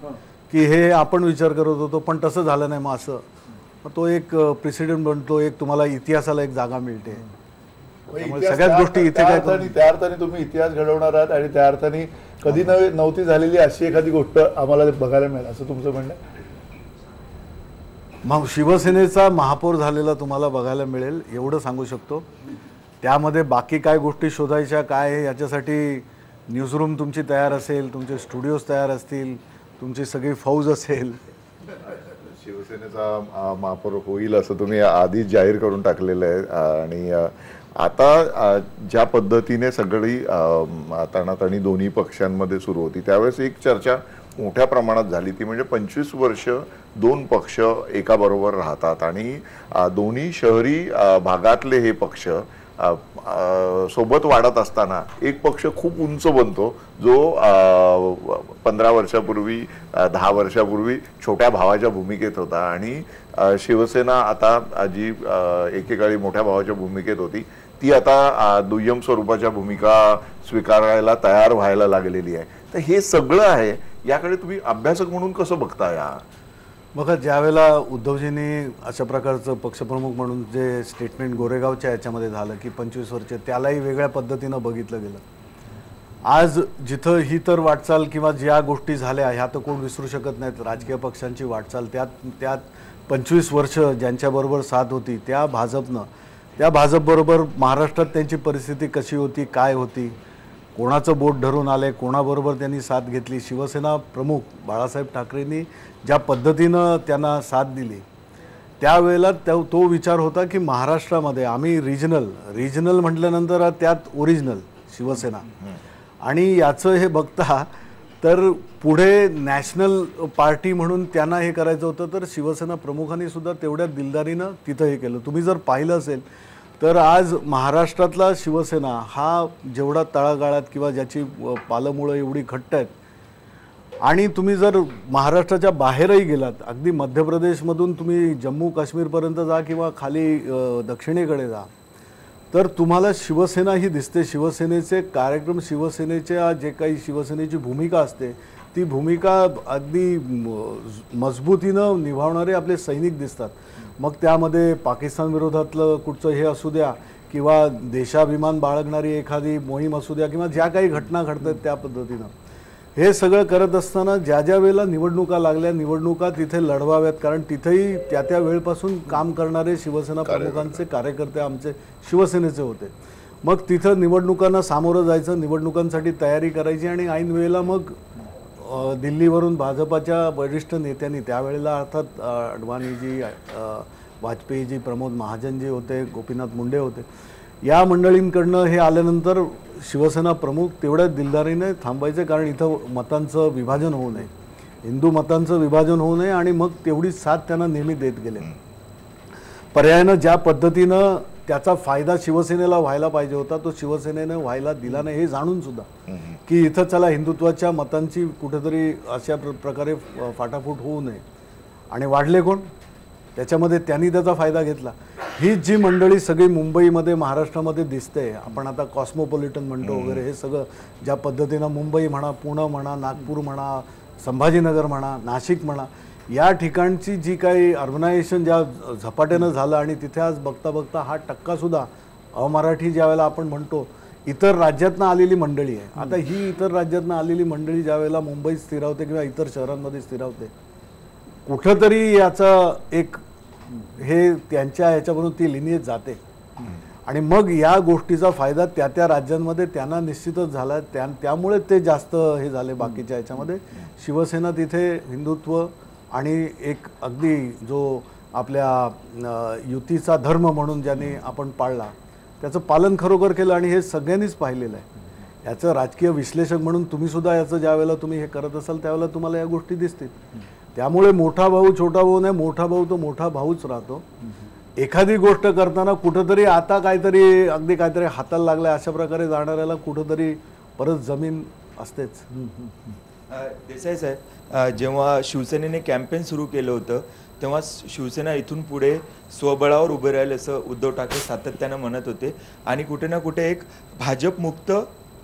की हे आपण विचार करत होतो पण तसं झालं नाही, मग असं तो एक प्रेसिडेंट बनतो, एक तुम्हाला इतिहासाला एक जागा मिळते. सगळ्याच गोष्टी इथे काय त्या अर्थाने तुम्ही इतिहास घडवणार आहात आणि त्या अर्थाने कधी नव्हती झालेली अशी एखादी गोष्ट आम्हाला बघायला मिळेल असं तुमचं म्हणणं आहे? मग शिवसेनेचा महापौर झालेला तुम्हाला बघायला मिळेल एवढं सांगू शकतो. त्यामध्ये बाकी काय गोष्टी शोधायच्या काय आहे याच्यासाठी न्यूजरूम तुमची तयार असेल, तुमचे स्टुडिओज तयार असतील, तुमची सगळी फौज असेल. शिवसेनेचा महापौर होईल असं तुम्ही आधीच जाहीर करून टाकलेलं आहे आणि आता ज्या पद्धतीने सगळी ताणाताणी दोन्ही पक्षांमध्ये सुरू होती त्यावेळेस एक चर्चा मोठ्या प्रमाणात झाली ती म्हणजे 25 वर्ष 2 पक्ष एका बरोबर राहतात आणि दोन्ही शहरी भागातले हे पक्ष सोबत वाढत असताना एक पक्ष खूप उंच बनतो जो 15 वर्षापूर्वी 10 वर्षापूर्वी छोट्या भावाच्या भूमिकेत होता आणि शिवसेना आता जी एकेकाळी मोठ्या भावाच्या भूमिकेत होती ती आता दुय्यम स्वरूपाच्या भूमिका स्वीकारायला तयार व्हायला लागलेली आहे. तर हे सगळं आहे, याकडे तुम्ही अभ्यासक म्हणून कसं बघताय? बघा, ज्यावेळेला उद्धवजींनी अशा प्रकारचं पक्षप्रमुख म्हणून जे स्टेटमेंट गोरेगावच्या याच्यामध्ये झालं की 25 वर्ष, त्यालाही वेगळ्या पद्धतीनं बघितलं गेलं. आज जिथं ही तर वाटचाल किंवा ज्या गोष्टी झाल्या ह्या तर कोण विसरू शकत नाहीत. राजकीय पक्षांची वाटचाल त्यात 25 वर्ष ज्यांच्याबरोबर साथ होती त्या भाजपबरोबर महाराष्ट्रात त्यांची परिस्थिती कशी होती, काय होती, कोणाचं बोट धरून आले, कोणाबरोबर त्यांनी साथ घेतली. शिवसेना प्रमुख बाळासाहेब ठाकरेंनी ज्या पद्धतीनं त्यांना साथ दिली त्यावेळेला तो विचार होता की महाराष्ट्रामध्ये आम्ही रिजनल म्हटल्यानंतर त्यात ओरिजिनल शिवसेना आणि याचं हे बघता तर पुढे नॅशनल पार्टी म्हणून त्यांना हे करायचं होतं. तर शिवसेना प्रमुखांनी सुद्धा तेवढ्या दिलदारीनं तिथं हे केलं. तुम्ही जर पाहिलं असेल तर आज महाराष्ट्रातला शिवसेना हा जेवढा तळागाळात किंवा ज्याची पालमुळं एवढी घट्ट आहेत आणि तुम्ही जर महाराष्ट्राच्या बाहेरही गेलात, अगदी मध्य प्रदेशमधून तुम्ही जम्मू काश्मीरपर्यंत जा किंवा खाली दक्षिणेकडे जा, तर तुम्हाला शिवसेना ही दिसते. शिवसेनेचे कार्यक्रम, शिवसेनेच्या जे काही शिवसेनेची भूमिका असते ती भूमिका अगदी मजबूतीनं निभावणारे आपले सैनिक दिसतात. मग त्यामध्ये पाकिस्तान विरोधातलं कुठचं हे असू द्या किंवा देशाभिमान बाळगणारी एखादी मोहीम असू द्या किंवा ज्या काही घटना घडतात त्या पद्धतीनं हे सगळं करत असताना ज्या ज्या वेळेला निवडणुका लागल्या, निवडणुका तिथे लढवाव्यात, कारण तिथेही त्या त्या वेळपासून काम करणारे शिवसेना प्रमुखांचे कार्यकर्ते आमचे शिवसेनेचे होते. मग तिथं निवडणुकांना सामोरं जायचं, निवडणुकांसाठी तयारी करायची आणि ऐन वेळेला मग दिल्लीवरून भाजपाच्या वरिष्ठ नेत्यांनी त्यावेळेला अर्थात अडवाणीजी, वाजपेयीजी, प्रमोद महाजनजी होते, गोपीनाथ मुंडे होते, या मंडळींकडनं हे आल्यानंतर शिवसेना प्रमुख तेवढ्या दिलदारीने थांबायचे, कारण इथं मतांचं विभाजन होऊ नये, हिंदू मतांचं विभाजन होऊ नये, आणि मग तेवढी साथ त्यांना नेहमी देत गेले. पर्यायानं ज्या पद्धतीनं त्याचा फायदा शिवसेनेला व्हायला पाहिजे होता तो शिवसेनेनं व्हायला दिला नाही, हे जाणून सुद्धा की इथं चला हिंदुत्वाच्या मतांची कुठेतरी अशा प्रकारे फाटाफूट होऊ नये, आणि वाढले कोण त्याच्यामध्ये, त्यांनी त्याचा फायदा घेतला. ही जी मंडळी सगळी मुंबईमध्ये, महाराष्ट्रामध्ये दिसते, आपण आता कॉस्मोपॉलिटन म्हणतो वगैरे, हे सगळं ज्या पद्धतीनं मुंबई म्हणा, पुणे म्हणा, नागपूर म्हणा, संभाजीनगर म्हणा, नाशिक म्हणा, या ठिकाणची जी काही अर्बनायझेशन ज्या झपाट्यानं झालं, आणि तिथे आज बघता बघता हा टक्कासुद्धा अमराठी ज्या वेळेला आपण म्हणतो इतर राज्यातनं आलेली मंडळी आहे. आता ही इतर राज्यातनं आलेली मंडळी ज्या वेळेला मुंबईत स्थिरावते किंवा इतर शहरांमध्ये स्थिरावते, कुठंतरी याचं एक हे त्यांच्या ह्याच्यावरून ती लिनियेज जाते, आणि मग या गोष्टीचा फायदा त्या त्या राज्यांमध्ये त्यांना निश्चितच झाला. त्यामुळे ते जास्त हे झाले. बाकीच्या ह्याच्यामध्ये शिवसेना तिथे हिंदुत्व आणि एक अगदी जो आपल्या युतीचा धर्म म्हणून ज्यांनी आपण पाळला त्याचं पालन खरोखर केलं, आणि हे सगळ्यांनीच पाहिलेलं आहे. याचं राजकीय विश्लेषक म्हणून तुम्ही सुद्धा याचं ज्या वेळेला तुम्ही हे करत असाल त्यावेळेला तुम्हाला या गोष्टी दिसतील. त्यामुळे मोठा भाऊ छोटा भाऊ नाही, मोठा भाऊ तो मोठा भाऊच राहतो. एखादी गोष्ट करताना कुठंतरी आता काहीतरी अगदी काहीतरी हाताला लागलं अशा प्रकारे जाणाऱ्याला कुठंतरी परत जमीन असतेच. देसाई साहेब, जेव्हा शिवसेनेने कॅम्पेन सुरू केलं होतं तेव्हा शिवसेना इथून पुढे स्वबळावर उभे राहील असं उद्धव ठाकरे सातत्यानं म्हणत होते, आणि कुठे ना कुठे एक भाजपमुक्त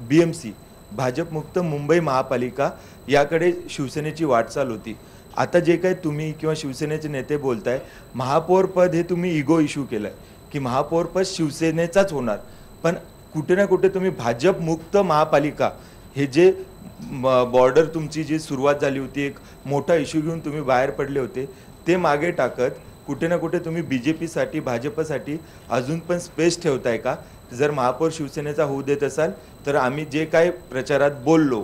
BMC, भाजपमुक्त मुंबई महापालिका याकडे शिवसेनेची वाटचाल होती. आता जे काही तुम्ही किंवा शिवसेनेचे नेते बोलताय, महापौरपद हे तुम्ही इगो इश्यू केलाय की महापौरपद शिवसेनेचाच होणार, पण कुठे ना कुठे तुम्ही भाजपमुक्त महापालिका हे जे बॉर्डर तुमची जी सुरुवात झाली होती, एक मोठा इश्यू घेऊन तुम्ही बाहेर पडले होते, ते मागे टाकत कुठे ना कुठे तुम्ही BJPसाठी, भाजपसाठी अजून पण स्पेस ठेवताय का? जर महापौर शिवसेनेचा होऊ देत असाल तर आम्ही जे काय प्रचारात बोललो,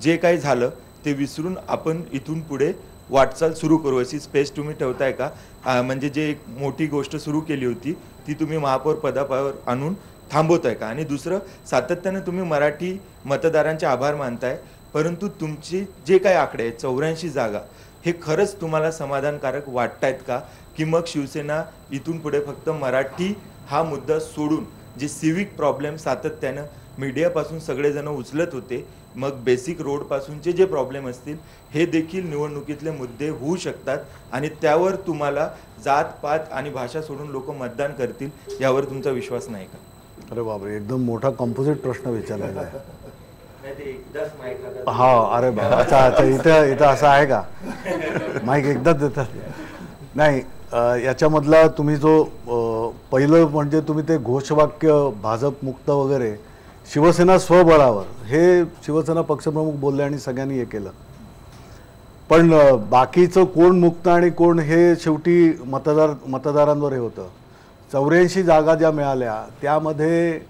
जे काही झालं ते विसरून आपण इथून पुढे वाटचाल सुरू करू अशी स्पेस तुम्ही ठेवताय का? म्हणजे जे एक मोठी गोष्ट सुरू केली होती ती तुम्ही महापौर पदावर आणून थांबवताय का? आणि दुसरं, सातत्याने तुम्ही मराठी मतदारांचे आभार मानताय, परंतु तुमची जे काही आकडे आहेत 84 जागा, हे खरंच तुम्हाला समाधानकारक वाटतायत का? की मग शिवसेना इथून पुढे फक्त मराठी हा मुद्दा सोडून जे सिविक प्रॉब्लेम सातत्यानं मीडियापासून सगळेजण उचलत होते, मग बेसिक रोडपासूनचे जे प्रॉब्लेम असतील हे देखील निवडणुकीतले मुद्दे होऊ शकतात, आणि त्यावर तुम्हाला जात पात आणि भाषा सोडून लोक मतदान करतील यावर तुमचा विश्वास नाही का? अरे बापरे, एकदम मोठा कॉम्पोजिट प्रश्न विचारलेला आहे. हा, अरे बाबा, अच्छा इथं असं आहे का? माईक एकदाच देतात? नाही, याच्यामधला तुम्ही जो पहिलं म्हणजे तुम्ही ते घोषवाक्य भाजप मुक्त वगैरे, शिवसेना स्वबळावर, हे शिवसेना पक्षप्रमुख बोलले आणि सगळ्यांनी हे केलं, पण बाकीचं कोण मुक्त आणि कोण हे शेवटी मतदारांवर हे होतं. 84 जागा ज्या मिळाल्या त्यामध्ये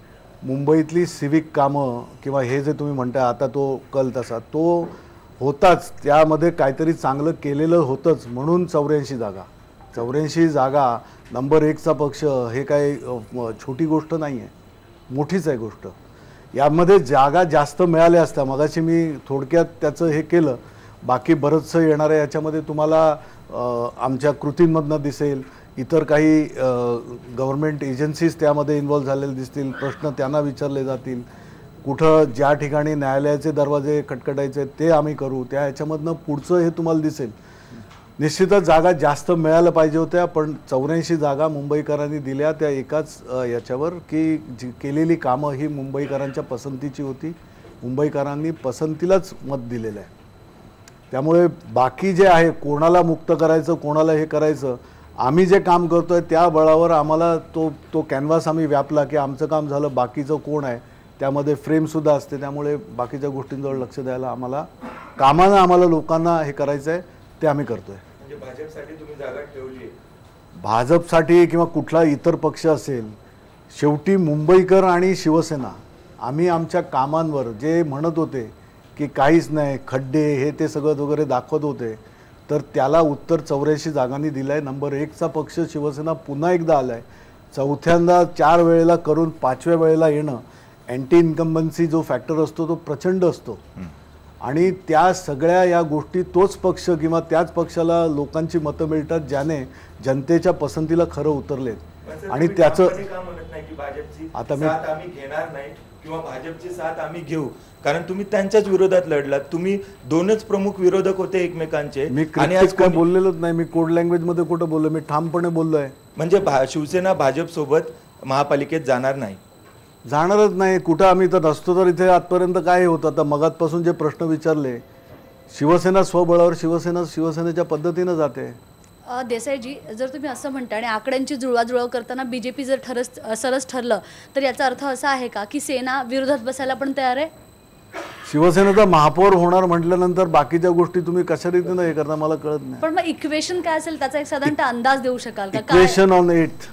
मुंबईतली सिविक कामं किंवा हे जे तुम्ही म्हणताय आता तो कल तसा तो होताच, त्यामध्ये काहीतरी चांगलं केलेलं होतंच म्हणून 84 जागा नंबर 1चा पक्ष हे काही छोटी गोष्ट नाही आहे, मोठीच आहे गोष्ट. यामध्ये जागा जास्त मिळाल्या असत्या, मगाशी मी थोडक्यात त्याचं हे केलं, बाकी बरंचसं येणार आहे याच्यामध्ये तुम्हाला आमच्या कृतींमधनं दिसेल, इतर काही गव्हर्नमेंट एजन्सीज त्यामध्ये इन्व्हॉल्व झालेले दिसतील, प्रश्न त्यांना विचारले जातील, कुठं ज्या ठिकाणी न्यायालयाचे दरवाजे खटखटायचे ते आम्ही करू, त्या ह्याच्यामधनं पुढचं हे तुम्हाला दिसेल. निश्चितच जागा जास्त मिळायला पाहिजे होत्या, पण 84 जागा मुंबईकरांनी दिल्या त्या एकाच याच्यावर की जी केलेली कामं ही मुंबईकरांच्या पसंतीची होती, मुंबईकरांनी पसंतीलाच मत दिलेलं आहे. त्यामुळे बाकी जे आहे कोणाला मुक्त करायचं कोणाला हे करायचं, आम्ही जे काम करतोय त्या बळावर आम्हाला तो कॅनव्हास आम्ही व्यापला की आमचं काम झालं. बाकीचं कोण आहे त्यामध्ये फ्रेमसुद्धा असते, त्यामुळे बाकीच्या गोष्टींजवळ लक्ष द्यायला आम्हाला कामानं आम्हाला लोकांना हे करायचं आहे ते आम्ही करतोय. म्हणजे भाजपसाठी तुम्ही जागा ठेवली? भाजपसाठी किंवा कुठला इतर पक्ष असेल, शेवटी मुंबईकर आणि शिवसेना आम्ही आमच्या कामांवर जे म्हणत होते की काहीच नाही खड्डे हे ते सगळं वगैरे दाखवत होते, तर त्याला उत्तर 84 जागांनी दिलं आहे. नंबर 1चा पक्ष शिवसेना पुन्हा एकदा आला आहे. चौथ्यांदा 4 वेळेला करून 5व्या वेळेला येणं, अँटी इन्कम्बन्सी जो फॅक्टर असतो तो प्रचंड असतो. आणि त्या सगळ्या या गोष्टी तोच पक्ष किंवा त्याच पक्षाला लोकांची मतं मिळतात ज्याने जनतेच्या पसंतीला खरं उतरलेत. आणि त्याचं आता साथ आम्ही घेणार नाही किंवा भाजपची साथ आम्ही घेऊ, कारण तुम्ही त्यांच्याच विरोधात लढलात. तुम्ही दोनच प्रमुख विरोधक होते एकमेकांचे. आणि आज काय बोललेलोच नाही, मी कोड लँग्वेज मध्ये कुठं बोललो, मी ठामपणे बोललोय. म्हणजे शिवसेना भाजप सोबत महापालिकेत जाणार नाही? जाणारच नाही. कुठं आम्ही तर नसतो तर इथे आजपर्यंत काय होतं. आता मगातपासून जे प्रश्न विचारले, शिवसेना स्वबळावर शिवसेनेच्या पद्धतीनं जाते. देसाईजी, जर तुम्ही असं म्हणता आणि आकड्यांची जुळवाजुळव करताना बीजेपी जर सरस ठरलं तर याचा अर्थ असा आहे का की सेना विरोधात बसायला पण तयार आहे? शिवसेनेचा महापौर होणार म्हटल्यानंतर बाकीच्या गोष्टी तुम्ही कशा रीतीनं हे करता मला कळत नाही. पण मग इक्वेशन काय असेल त्याचा एक साधारणतः अंदाज देऊ शकाल का? Equation on it.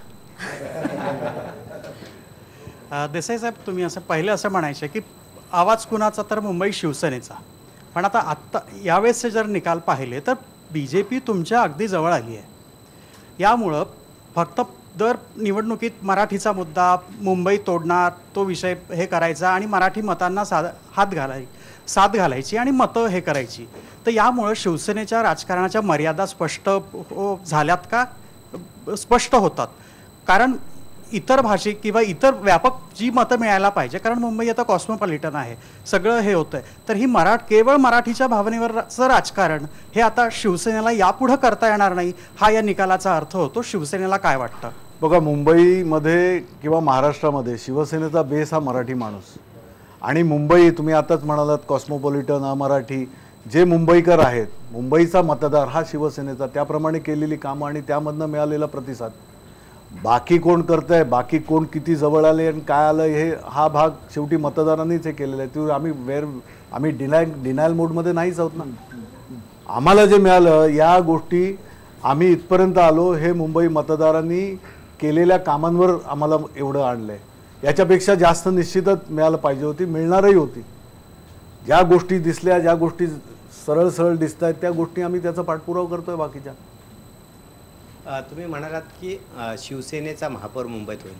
देसाई साहेब, तुम्ही असं पहिले असं म्हणायचे की आवाज कुणाचा तर मुंबई शिवसेनेचा, पण आत्ता यावेळेसचे जर निकाल पाहिले तर बीजेपी तुमच्या अगदी जवळ आली आहे. यामुळं फक्त दर निवडणुकीत मराठीचा मुद्दा, मुंबई तोडणार तो विषय हे करायचा आणि मराठी मतांना साथ घालायची आणि मतं हे करायची. तर यामुळं शिवसेनेच्या राजकारणाच्या मर्यादा स्पष्ट झाल्यात का? स्पष्ट होतात. कारण इतर भाषिक किंवा इतर व्यापक जी मतं मिळायला पाहिजे, कारण मुंबई आता कॉस्मोपॉलिटन आहे, सगळं हे होतं आहे. तर ही केवळ मराठीच्या भावनेवरचं राजकारण हे आता शिवसेनेला यापुढं करता येणार नाही, हा या निकालाचा अर्थ होतो. शिवसेनेला काय वाटतं? बघा, मुंबईमध्ये किंवा महाराष्ट्रामध्ये शिवसेनेचा बेस हा मराठी माणूस. आणि मुंबई तुम्ही आताच म्हणालात कॉस्मोपॉलिटन, अमराठी, जे मुंबईकर आहेत, मुंबईचा मतदार हा शिवसेनेचा, त्याप्रमाणे केलेली कामं आणि त्यामधनं मिळालेला प्रतिसाद. बाकी कोण करतंय, बाकी कोण किती जवळ आले आणि काय आलं, हा भाग शेवटी मतदारांनीच हे केलेलं आहे. ते आम्ही डिनायल मोडमध्ये नाहीच आहोत ना. आम्हाला जे मिळालं या गोष्टी आम्ही इथपर्यंत आलो हे मुंबई मतदारांनी केलेल्या कामांवर आम्हाला एवढं आणलंय. याच्यापेक्षा जास्त निश्चितच मिळालं पाहिजे होती, मिळणारही होती. ज्या गोष्टी दिसल्या, ज्या गोष्टी सरळ सरळ दिसत आहेत त्या गोष्टी आम्ही त्याचा पाठपुरावा करतोय बाकीच्या. तुम्ही म्हणालात की शिवसेनेचा महापौर मुंबईत होईल,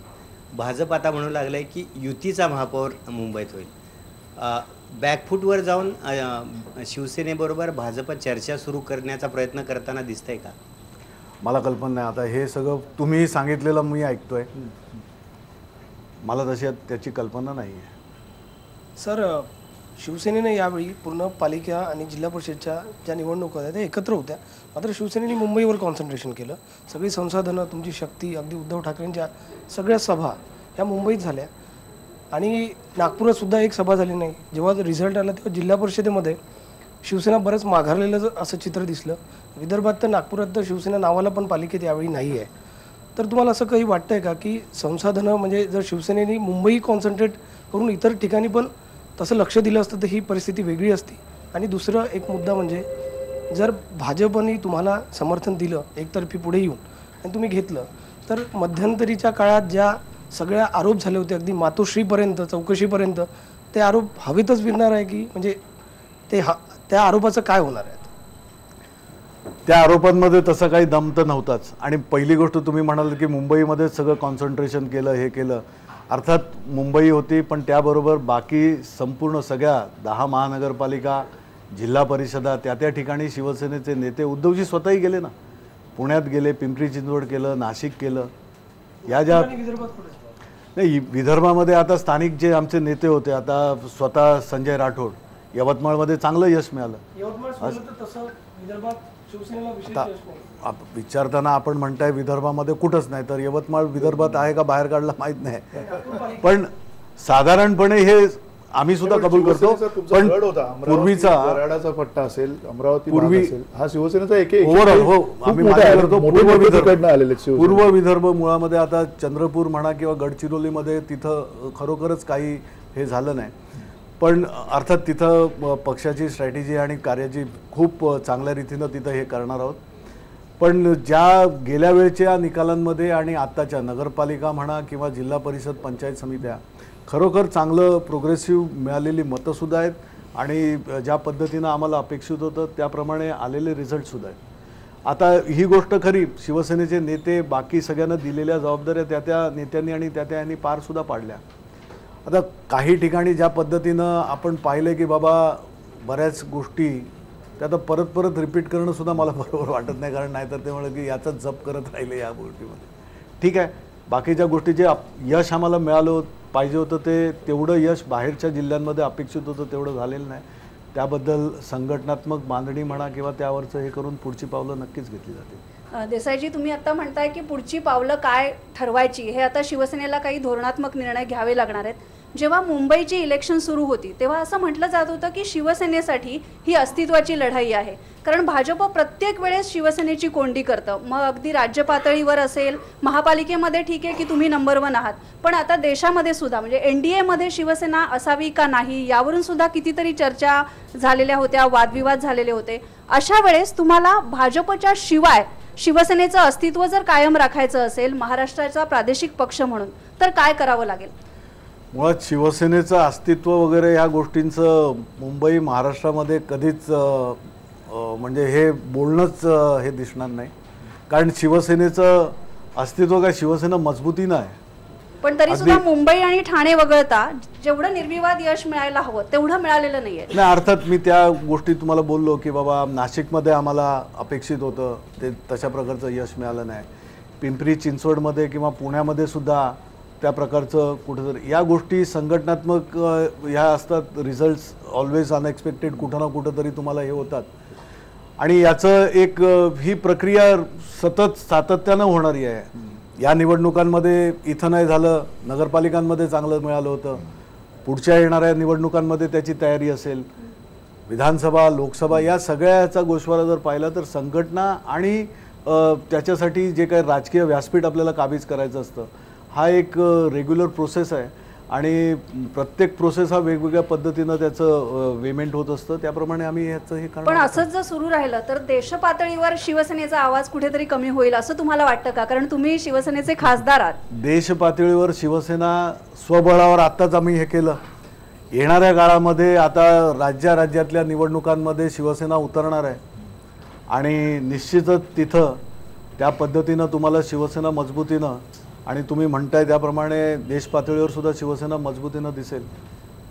भाजप आता म्हणू लागलं आहे की युतीचा महापौर मुंबईत होईल. बॅकफूटवर जाऊन शिवसेनेबरोबर भाजप चर्चा सुरू करण्याचा प्रयत्न करताना दिसतंय का? मला कल्पना नाही. आता हे सगळं तुम्ही सांगितलेलं मी ऐकतोय, मला तशी त्याची कल्पना नाही आहे. सर, शिवसेनेने यावेळी पूर्ण पालिका आणि जिल्हा परिषदच्या ज्या निवडणुका होत्या त्या एकत्र होत्या, मात्र शिवसेनेने मुंबईवर कॉन्सन्ट्रेशन केलं. सगळी संसाधनं, तुमची शक्ती, अगदी उद्धव ठाकरेंच्या सगळ्या सभा ह्या मुंबईत झाल्या. आणि नागपुरात सुद्धा एक सभा झाली नाही. जेव्हा रिझल्ट आला तेव्हा जिल्हा परिषदेमध्ये शिवसेना बरंच माघारलेलं असं चित्र दिसलं. विदर्भात तर नागपुरात तर शिवसेना नावाला पण पालिकेत यावेळी नाही आहे. तर तुम्हाला असं काही वाटतंय का की संसाधनं म्हणजे जर शिवसेनेने मुंबई कॉन्सन्ट्रेट करून इतर ठिकाणी पण तसं लक्ष दिलं असतं तर ही परिस्थिती वेगळी असती? आणि दुसरं एक मुद्दा म्हणजे जर भाजपने तुम्हाला समर्थन दिलं एकतर्फी पुढे येऊन आणि तुम्ही घेतलं, तर मध्यंतरीच्या काळात ज्या सगळ्या आरोप झाले होते अगदी मातोश्रीपर्यंत, चौकशीपर्यंत, ते आरोप हवेतच विरणार आहे की म्हणजे त्या आरोपाचं काय होणार आहे? त्या आरोपांमध्ये तसं काही दम तर नव्हताच. आणि पहिली गोष्ट तुम्ही म्हणाल की मुंबईमध्ये सगळं कॉन्सन्ट्रेशन केलं, हे केलं. अर्थात मुंबई होती, पण त्याबरोबर बाकी संपूर्ण सगळ्या 10 महानगरपालिका, जिल्हा परिषदा, त्या ठिकाणी शिवसेनेचे नेते, उद्धवजी स्वतःही गेले ना, पुण्यात गेले, पिंपरी चिंचवड केलं, नाशिक केलं. या ज्या नाही, विदर्भामध्ये आता स्थानिक जे आमचे नेते होते, आता स्वतः संजय राठोड, यवतमाळमध्ये चांगलं यश मिळालं. विचारताना आपण म्हणताय विदर्भामध्ये कुठंच नाही, तर यवतमाळ विदर्भात आहे का बाहेर काढला माहित नाही, पण साधारणपणे हे आम्ही सुद्धा कबूल करतो. पण पूर्वीचा वराडाचा पट्टा असेल, अमरावती पूर्वी हा शिवसेनेचा एक ओव्हरऑल हो आम्ही करतो. पूर्व विदर्भ मुळामध्ये आता चंद्रपूर म्हणा किंवा गडचिरोलीमध्ये तिथं खरोखरच काही हे झालं नाही, पण अर्थात तिथं पक्षाची स्ट्रॅटेजी आणि कार्याची खूप चांगल्या रीतीनं तिथं हे करणार आहोत. पण ज्या गेल्या वेळच्या निकालांमध्ये आणि आत्ताच्या नगरपालिका म्हणा किंवा जिल्हा परिषद पंचायत समित्या खरोखर चांगलं प्रोग्रेसिव्ह मिळालेली मतंसुद्धा आहेत आणि ज्या पद्धतीनं आम्हाला अपेक्षित होतं त्याप्रमाणे आलेले रिझल्टसुद्धा आहेत. आता ही गोष्ट खरी, शिवसेनेचे नेते बाकी सगळ्यांना दिलेल्या जबाबदाऱ्या त्या नेत्यांनी आणि त्या यांनी पारसुद्धा पाडल्या. आता काही ठिकाणी ज्या पद्धतीनं आपण पाहिलं की बाबा बऱ्याच गोष्टी त्या आता परत परत रिपीट करणं सुद्धा मला बरोबर वाटत नाही, कारण नाहीतर ते म्हणलं की याचाच जप करत राहिले या गोष्टीमध्ये. ठीक आहे, बाकीच्या गोष्टी जे यश आम्हाला मिळालं पाहिजे होतं ते तेवढं यश बाहेरच्या जिल्ह्यांमध्ये अपेक्षित होतं तेवढं झालेलं नाही. त्याबद्दल संघटनात्मक बांधणी म्हणा किंवा त्यावरचं हे करून पुढची पावलं नक्कीच घेतली जातील. देसाईजी, तुम्ही आता म्हणताय की पुढची पावलं काय ठरवायची हे आता शिवसेनेला काही धोरणात्मक निर्णय घ्यावे लागणार आहेत. जेव्हा मुंबईची इलेक्शन सुरू होती तेव्हा असं म्हटलं जात होतं की शिवसेनेसाठी ही अस्तित्वाची लढाई आहे, कारण भाजप प्रत्येक वेळेस शिवसेनेची कोंडी करतं. मग अगदी राज्य पातळीवर असेल, महापालिकेमध्ये ठीक आहे की तुम्ही नंबर 1 आहात, पण आता देशामध्ये सुद्धा म्हणजे NDA-मध्ये शिवसेना असावी का नाही यावरून सुद्धा कितीतरी चर्चा झालेल्या होत्या, वादविवाद झालेले होते. अशा वेळेस तुम्हाला भाजपच्या शिवाय शिवसेनेचं अस्तित्व जर कायम राखायचं असेल महाराष्ट्राचा प्रादेशिक पक्ष म्हणून, तर काय करावं लागेल? मुळात शिवसेनेचं अस्तित्व वगैरे ह्या गोष्टींचं मुंबई महाराष्ट्रामध्ये कधीच म्हणजे हे बोलणंच हे दिसणार नाही, कारण शिवसेनेचं अस्तित्व काय शिवसेना मजबूतीनं आहे. पण तरी सुद्धा मुंबई आणि ठाणे वगळता जेवढं निर्विवाद यश मिळायला हवं तेवढं मिळालेलं नाहीये. नाही, अर्थात मी त्या गोष्टी तुम्हाला बोललो की बाबा नाशिकमध्ये आम्हाला अपेक्षित होतं ते तशा प्रकारचं यश मिळालं नाही. पिंपरी चिंचवडमध्ये किंवा पुण्यामध्ये सुद्धा त्या प्रकारचं कुठेतरी या गोष्टी संघटनात्मक ह्या असतात. रिझल्ट्स ऑलवेज अनएक्सपेक्टेड कुठं ना कुठं तरी तुम्हाला हे होतात आणि याचं एक ही प्रक्रिया सतत सातत्यानं होणारी आहे. या निवडणुकांमध्ये इथं नाही झालं, नगरपालिकांमध्ये चांगलं मिळालं होतं, पुढच्या येणाऱ्या निवडणुकांमध्ये त्याची तयारी असेल, विधानसभा लोकसभा या सगळ्याचा गोषवारा जर पाहिला तर संघटना आणि त्याच्यासाठी जे काही राजकीय व्यासपीठ आपल्याला काबीज करायचं असतं हा एक रेग्युलर प्रोसेस आहे आणि प्रत्येक प्रोसेस हा वेगवेगळ्या पद्धतीनं त्याचं पेमेंट होत असतं. त्याप्रमाणे आम्ही ह्याचं हे करणार. पण असंच जर सुरू राहिलं तर देश पातळीवर शिवसेनेचा आवाज कुठेतरी कमी होईल असं तुम्हाला वाटतं का? कारण तुम्ही शिवसेनेचे खासदार आहात. देश पातळीवर शिवसेना स्वबळावर आत्ताच आम्ही हे केलं. येणाऱ्या काळामध्ये आता राज्यातल्या निवडणुकांमध्ये शिवसेना उतरणार आहे आणि निश्चितच तिथं त्या पद्धतीनं तुम्हाला शिवसेना मजबूतीनं आणि तुम्ही म्हणताय त्याप्रमाणे देश पातळीवर सुद्धा शिवसेना मजबूतीनं दिसेल.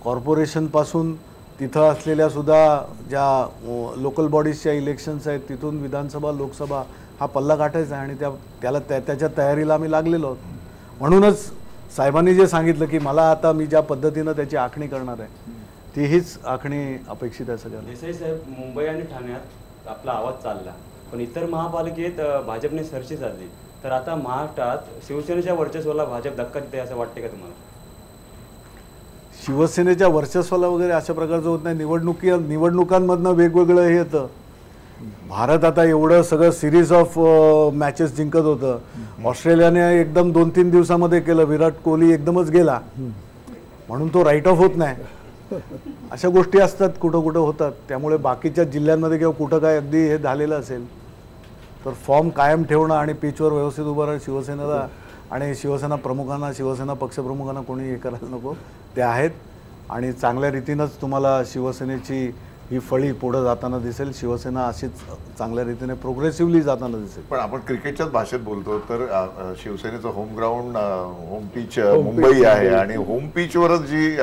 कॉर्पोरेशनपासून तिथं असलेल्या सुद्धा ज्या लोकल बॉडीजच्या इलेक्शन्स आहेत तिथून विधानसभा लोकसभा हा पल्ला गाठायचा आहे आणि त्याच्या तयारीला आम्ही लागलेलो आहोत. म्हणूनच साहेबांनी जे सांगितलं की मला आता मी ज्या पद्धतीनं त्याची आखणी करणार आहे ती हीच आखणी अपेक्षित आहे सगळ्यांना. देसाई साहेब, मुंबई आणि ठाण्यात आपला आवाज चालला, पण इतर महापालिकेत भाजपने सरशी साधली, तर आता महाराष्ट्रात शिवसेनेच्या वर्चस्वाला भाजप धक्का देते असं वाटते का तुम्हाला? शिवसेनेच्या वर्चस्वाला वगैरे अशा प्रकारचं होत नाही. निवडणुकांमधनं वेगवेगळं हे येतं. भारत आता एवढं सगळं सिरीज ऑफ मॅचेस जिंकत होतं. ऑस्ट्रेलियाने एकदम 2-3 दिवसामध्ये केलं. विराट कोहली एकदमच गेला म्हणून तो राईट ऑफ होत नाही. अशा गोष्टी असतात, कुठं कुठं होतात. त्यामुळे बाकीच्या जिल्ह्यांमध्ये किंवा कुठं काय अगदी हे झालेलं असेल तर फॉर्म कायम ठेवणं आणि पिचवर व्यवस्थित उभं राहणं शिवसेनेला आणि शिवसेना प्रमुखांना शिवसेना पक्षप्रमुखांना कोणी हे करायला नको. ते आहेत आणि चांगल्या रीतीनंच तुम्हाला शिवसेनेची ही फळी पुढे जाताना दिसेल. शिवसेना अशीच चांगल्या रीतीने प्रोग्रेसिव्हली जाताना दिसेल. पण आपण क्रिकेटच्याच भाषेत बोलतो तर शिवसेनेचं home ground home pitch Mumbai आहे आणि होम पिचवरच जी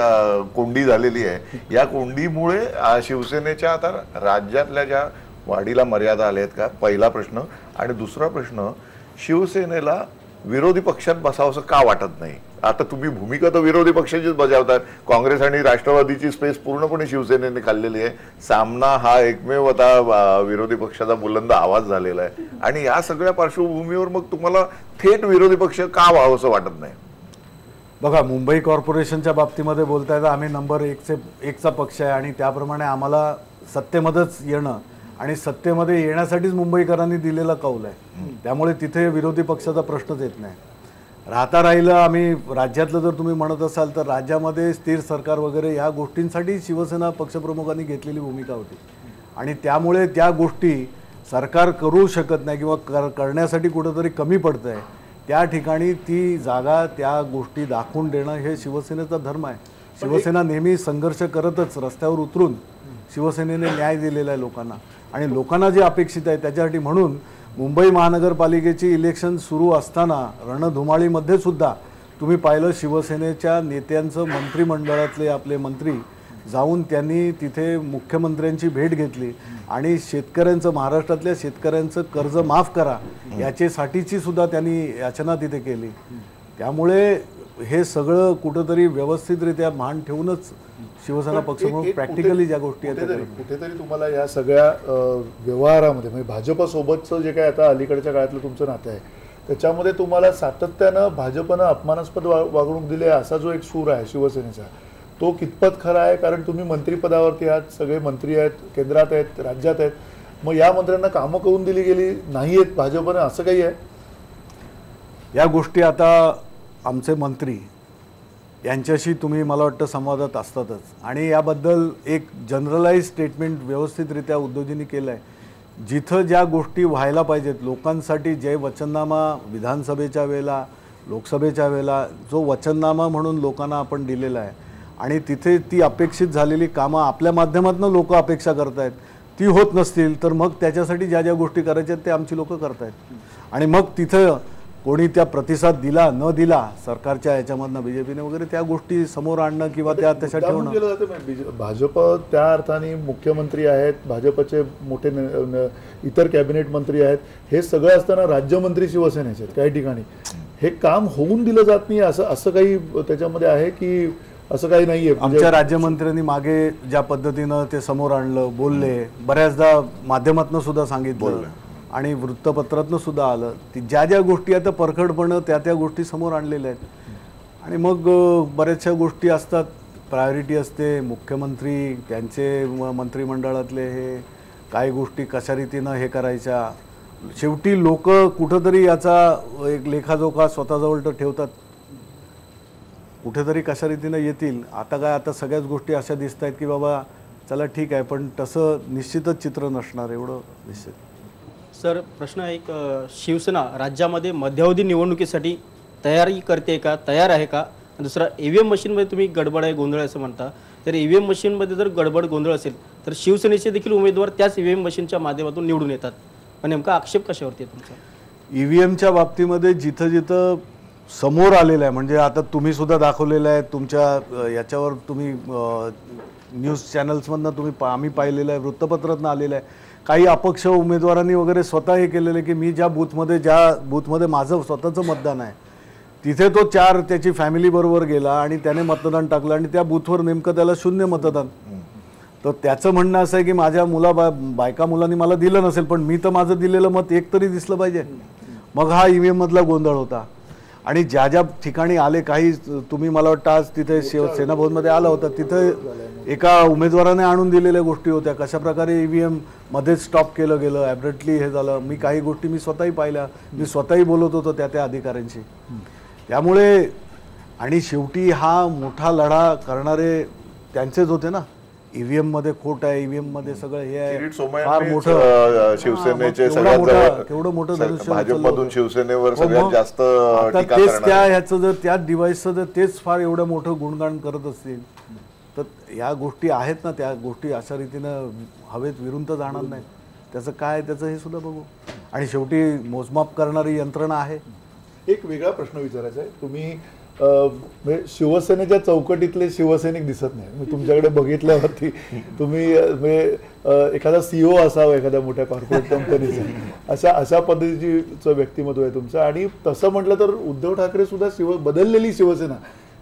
कोंडी झालेली आहे या कोंडीमुळे शिवसेनेच्या आता राज्यातल्या ज्या वाढीला मर्यादा आल्या आहेत का, पहिला प्रश्न. आणि दुसरा प्रश्न, शिवसेनेला विरोधी पक्षात बसावंसं का वाटत नाही? आता तुम्ही भूमिका तर विरोधी पक्षाचीच बजावतात. काँग्रेस आणि राष्ट्रवादीची स्पेस पूर्णपणे शिवसेनेने खाल्लेली आहे. सामना हा एकमेव आता विरोधी पक्षाचा बुलंद आवाज झालेला आहे आणि या सगळ्या पार्श्वभूमीवर मग तुम्हाला थेट विरोधी पक्ष का व्हावंसं वाटत नाही? बघा, मुंबई कॉर्पोरेशनच्या बाबतीमध्ये बोलताय तर आम्ही नंबर 1चा पक्ष आहे आणि त्याप्रमाणे आम्हाला सत्तेमध्येच येणं आणि सत्तेमध्ये येण्यासाठीच मुंबईकरांनी दिलेला कौल आहे. त्यामुळे तिथे विरोधी पक्षाचा प्रश्नच येत नाही. राहिलं आम्ही राज्यातलं जर तुम्ही म्हणत असाल तर राज्यामध्ये स्थिर सरकार वगैरे या गोष्टींसाठी शिवसेना पक्षप्रमुखांनी घेतलेली भूमिका होती आणि त्यामुळे त्या गोष्टी सरकार करू शकत नाही किंवा करण्यासाठी कुठंतरी कमी पडतं आहे. त्या ठिकाणी ती जागा त्या गोष्टी दाखवून देणं हे शिवसेनेचा धर्म आहे. शिवसेना नेहमी संघर्ष करतच रस्त्यावर उतरून शिवसेनेने न्याय दिलेला आहे लोकांना आणि लोकांना जे अपेक्षित आहे त्याच्यासाठी. म्हणून मुंबई महानगरपालिकेची इलेक्शन सुरू असताना रणधुमाळीमध्ये सुद्धा तुम्ही पाहिलं शिवसेनेच्या नेत्यांचं मंत्रिमंडळातले आपले मंत्री जाऊन त्यांनी तिथे मुख्यमंत्र्यांची भेट घेतली आणि शेतकऱ्यांचं, महाराष्ट्रातल्या शेतकऱ्यांचं कर्ज माफ करा याच्यासाठीची सुद्धा त्यांनी याचना तिथे केली. त्यामुळे हे सगळं कुठंतरी व्यवस्थितरित्या मान ठेवूनच शिवसेना पक्ष म्हणून प्रॅक्टिकली ज्या गोष्टी आहेत कुठेतरी तुम्हाला या सगळ्या व्यवहारामध्ये म्हणजे भाजपसोबतचं जे काय आता अलीकडच्या काळातलं तुमचं नातं आहे त्याच्यामध्ये तुम्हाला सातत्यानं भाजपनं अपमानास्पद वागणूक दिली असा जो एक सूर आहे शिवसेनेचा, तो कितपत खरा आहे? कारण तुम्ही मंत्रिपदावरती आहात, सगळे मंत्री आहेत, केंद्रात आहेत, राज्यात आहेत, मग या मंत्र्यांना कामं करून दिली गेली नाही आहेत भाजपनं, असं काही आहे? या गोष्टी आता आमचे मंत्री यांच्याशी तुम्ही मला वाटतं संवादात असतातच आणि याबद्दल एक जनरलाइज स्टेटमेंट व्यवस्थितरित्या उद्धवजींनी केलं आहे. जिथं ज्या गोष्टी व्हायला पाहिजेत लोकांसाठी, जे वचननामा विधानसभेच्या वेळेला, लोकसभेच्या वेळेला जो वचननामा म्हणून लोकांना आपण दिलेला आहे आणि तिथे ती अपेक्षित झालेली कामं आपल्या माध्यमातून लोक अपेक्षा करत आहेत, ती होत नसतील तर मग त्याच्यासाठी ज्या ज्या गोष्टी करायच्या ते आमची लोक करतायत आणि मग तिथं कोणी त्या प्रतिसाद दिला न दिला सरकारच्या याच्यामधनं बीजेपीने वगैरे त्या गोष्टी समोर आणणं किंवा त्या तशा ठेवणं. भाजप त्या अर्थाने मुख्यमंत्री आहेत, भाजपचे मोठे इतर कॅबिनेट मंत्री आहेत, हे सगळं असताना राज्यमंत्री शिवसेनेचे आहेत. काही ठिकाणी हे काम होऊन दिलं जात नाही असं काही त्याच्यामध्ये आहे की असं काही नाहीये? आमच्या राज्यमंत्र्यांनी मागे ज्या पद्धतीनं ते समोर आणलं, बोलले, बऱ्याचदा माध्यमातून सुद्धा सांगितलं आणि वृत्तपत्रातनं सुद्धा आलं, ती ज्या ज्या गोष्टी आता परखडपणं त्या गोष्टी समोर आणलेल्या आहेत आणि मग बऱ्याचशा गोष्टी असतात, प्रायोरिटी असते, मुख्यमंत्री त्यांचे मंत्रिमंडळातले हे काही गोष्टी कशा रीतीनं हे करायच्या. शेवटी लोक कुठंतरी याचा एक लेखाजोखा स्वतःजवळ तर ठेवतात, कुठेतरी कशा रीतीनं येतील. आता सगळ्याच गोष्टी अशा दिसत आहेत की बाबा चला ठीक आहे, पण तसं निश्चितच चित्र नसणार एवढं निश्चित. सर, प्रश्न एक, शिवसेना राज्यामध्ये मध्यावधी निवडणुकीसाठी तयारी करते का, तयार आहे का? दुसरा, EVM मशीनमध्ये तुम्ही गडबड आहे, गोंधळ असं म्हणता, तर EVM मशीनमध्ये जर गडबड गोंधळ असेल तर शिवसेनेचे देखील उमेदवार त्याच EVM मशीनच्या माध्यमातून निवडून येतात, पण नेमका आक्षेप कशावरती आहे तुमचा? EVMच्या बाबतीमध्ये जिथं जिथं समोर आलेलं आहे, म्हणजे आता तुम्ही सुद्धा दाखवलेलं आहे तुमच्या याच्यावर, तुम्ही न्यूज चॅनल्समधनं तुम्ही आम्ही पाहिलेलं आहे, वृत्तपत्रातनं आलेलं आहे. काही अपक्ष उमेदवारांनी वगैरे स्वतः हे केलेलं की मी ज्या बूथमध्ये माझं स्वतःचं मतदान आहे तिथे तो 4 त्याची फॅमिलीबरोबर गेला आणि त्याने मतदान टाकलं आणि त्या बूथवर नेमकं त्याला 0 मतदान. तर त्याचं म्हणणं असं आहे की माझ्या बायका मुलांनी मला दिलं नसेल पण मी तर माझं दिलेलं मत एक तरी दिसलं पाहिजे. मग हा EVM मधला गोंधळ होता. आणि ज्या ज्या ठिकाणी आले, काही तुम्ही मला वाटतं आज तिथे शिवसेना भवनमध्ये आला होता, तिथं एका उमेदवाराने आणून दिलेल्या गोष्टी होत्या, कशा प्रकारे EVM मध्येच स्टॉप केलं गेलं, ॲब्रप्टली हे झालं. मी काही गोष्टी मी स्वतःही पाहिल्या, मी स्वतःही बोलत होतो त्या अधिकाऱ्यांशी. त्यामुळे आणि शेवटी हा मोठा लढा करणारे त्यांचेच होते ना. EVM मध्ये खोट आहे, EVM मध्ये सगळं हे आहे, फार मोठं शिवसेनेचे केवढं मोठं भाजपमधून शिवसेनेवर सगळ्यात जास्त टीका तेच त्या ह्याचं जर त्या डिव्हाइसचं जर तेच फार एवढं मोठं गुणगान करत असतील तर या गोष्टी आहेत ना, त्या गोष्टी अशा रीतीनं हवेत विरून तर जाणार नाहीत. त्याचं काय त्याचं हे सुद्धा बघू. आणि शेवटी मोजमाप करणारी यंत्रणा आहे. एक वेगळा प्रश्न विचारायचा आहे. तुम्ही म्हणजे शिवसेनेच्या चौकटीतले शिवसैनिक दिसत नाही. मी तुमच्याकडे बघितल्यावरती तुम्ही म्हणजे एखादा CEO असावा एखाद्या मोठ्या कॉर्पोरेट कंपनीचा, अशा पद्धतीचं व्यक्तिमत्व आहे तुमचं. आणि तसं म्हटलं तर उद्धव ठाकरे सुद्धा बदललेली शिवसेना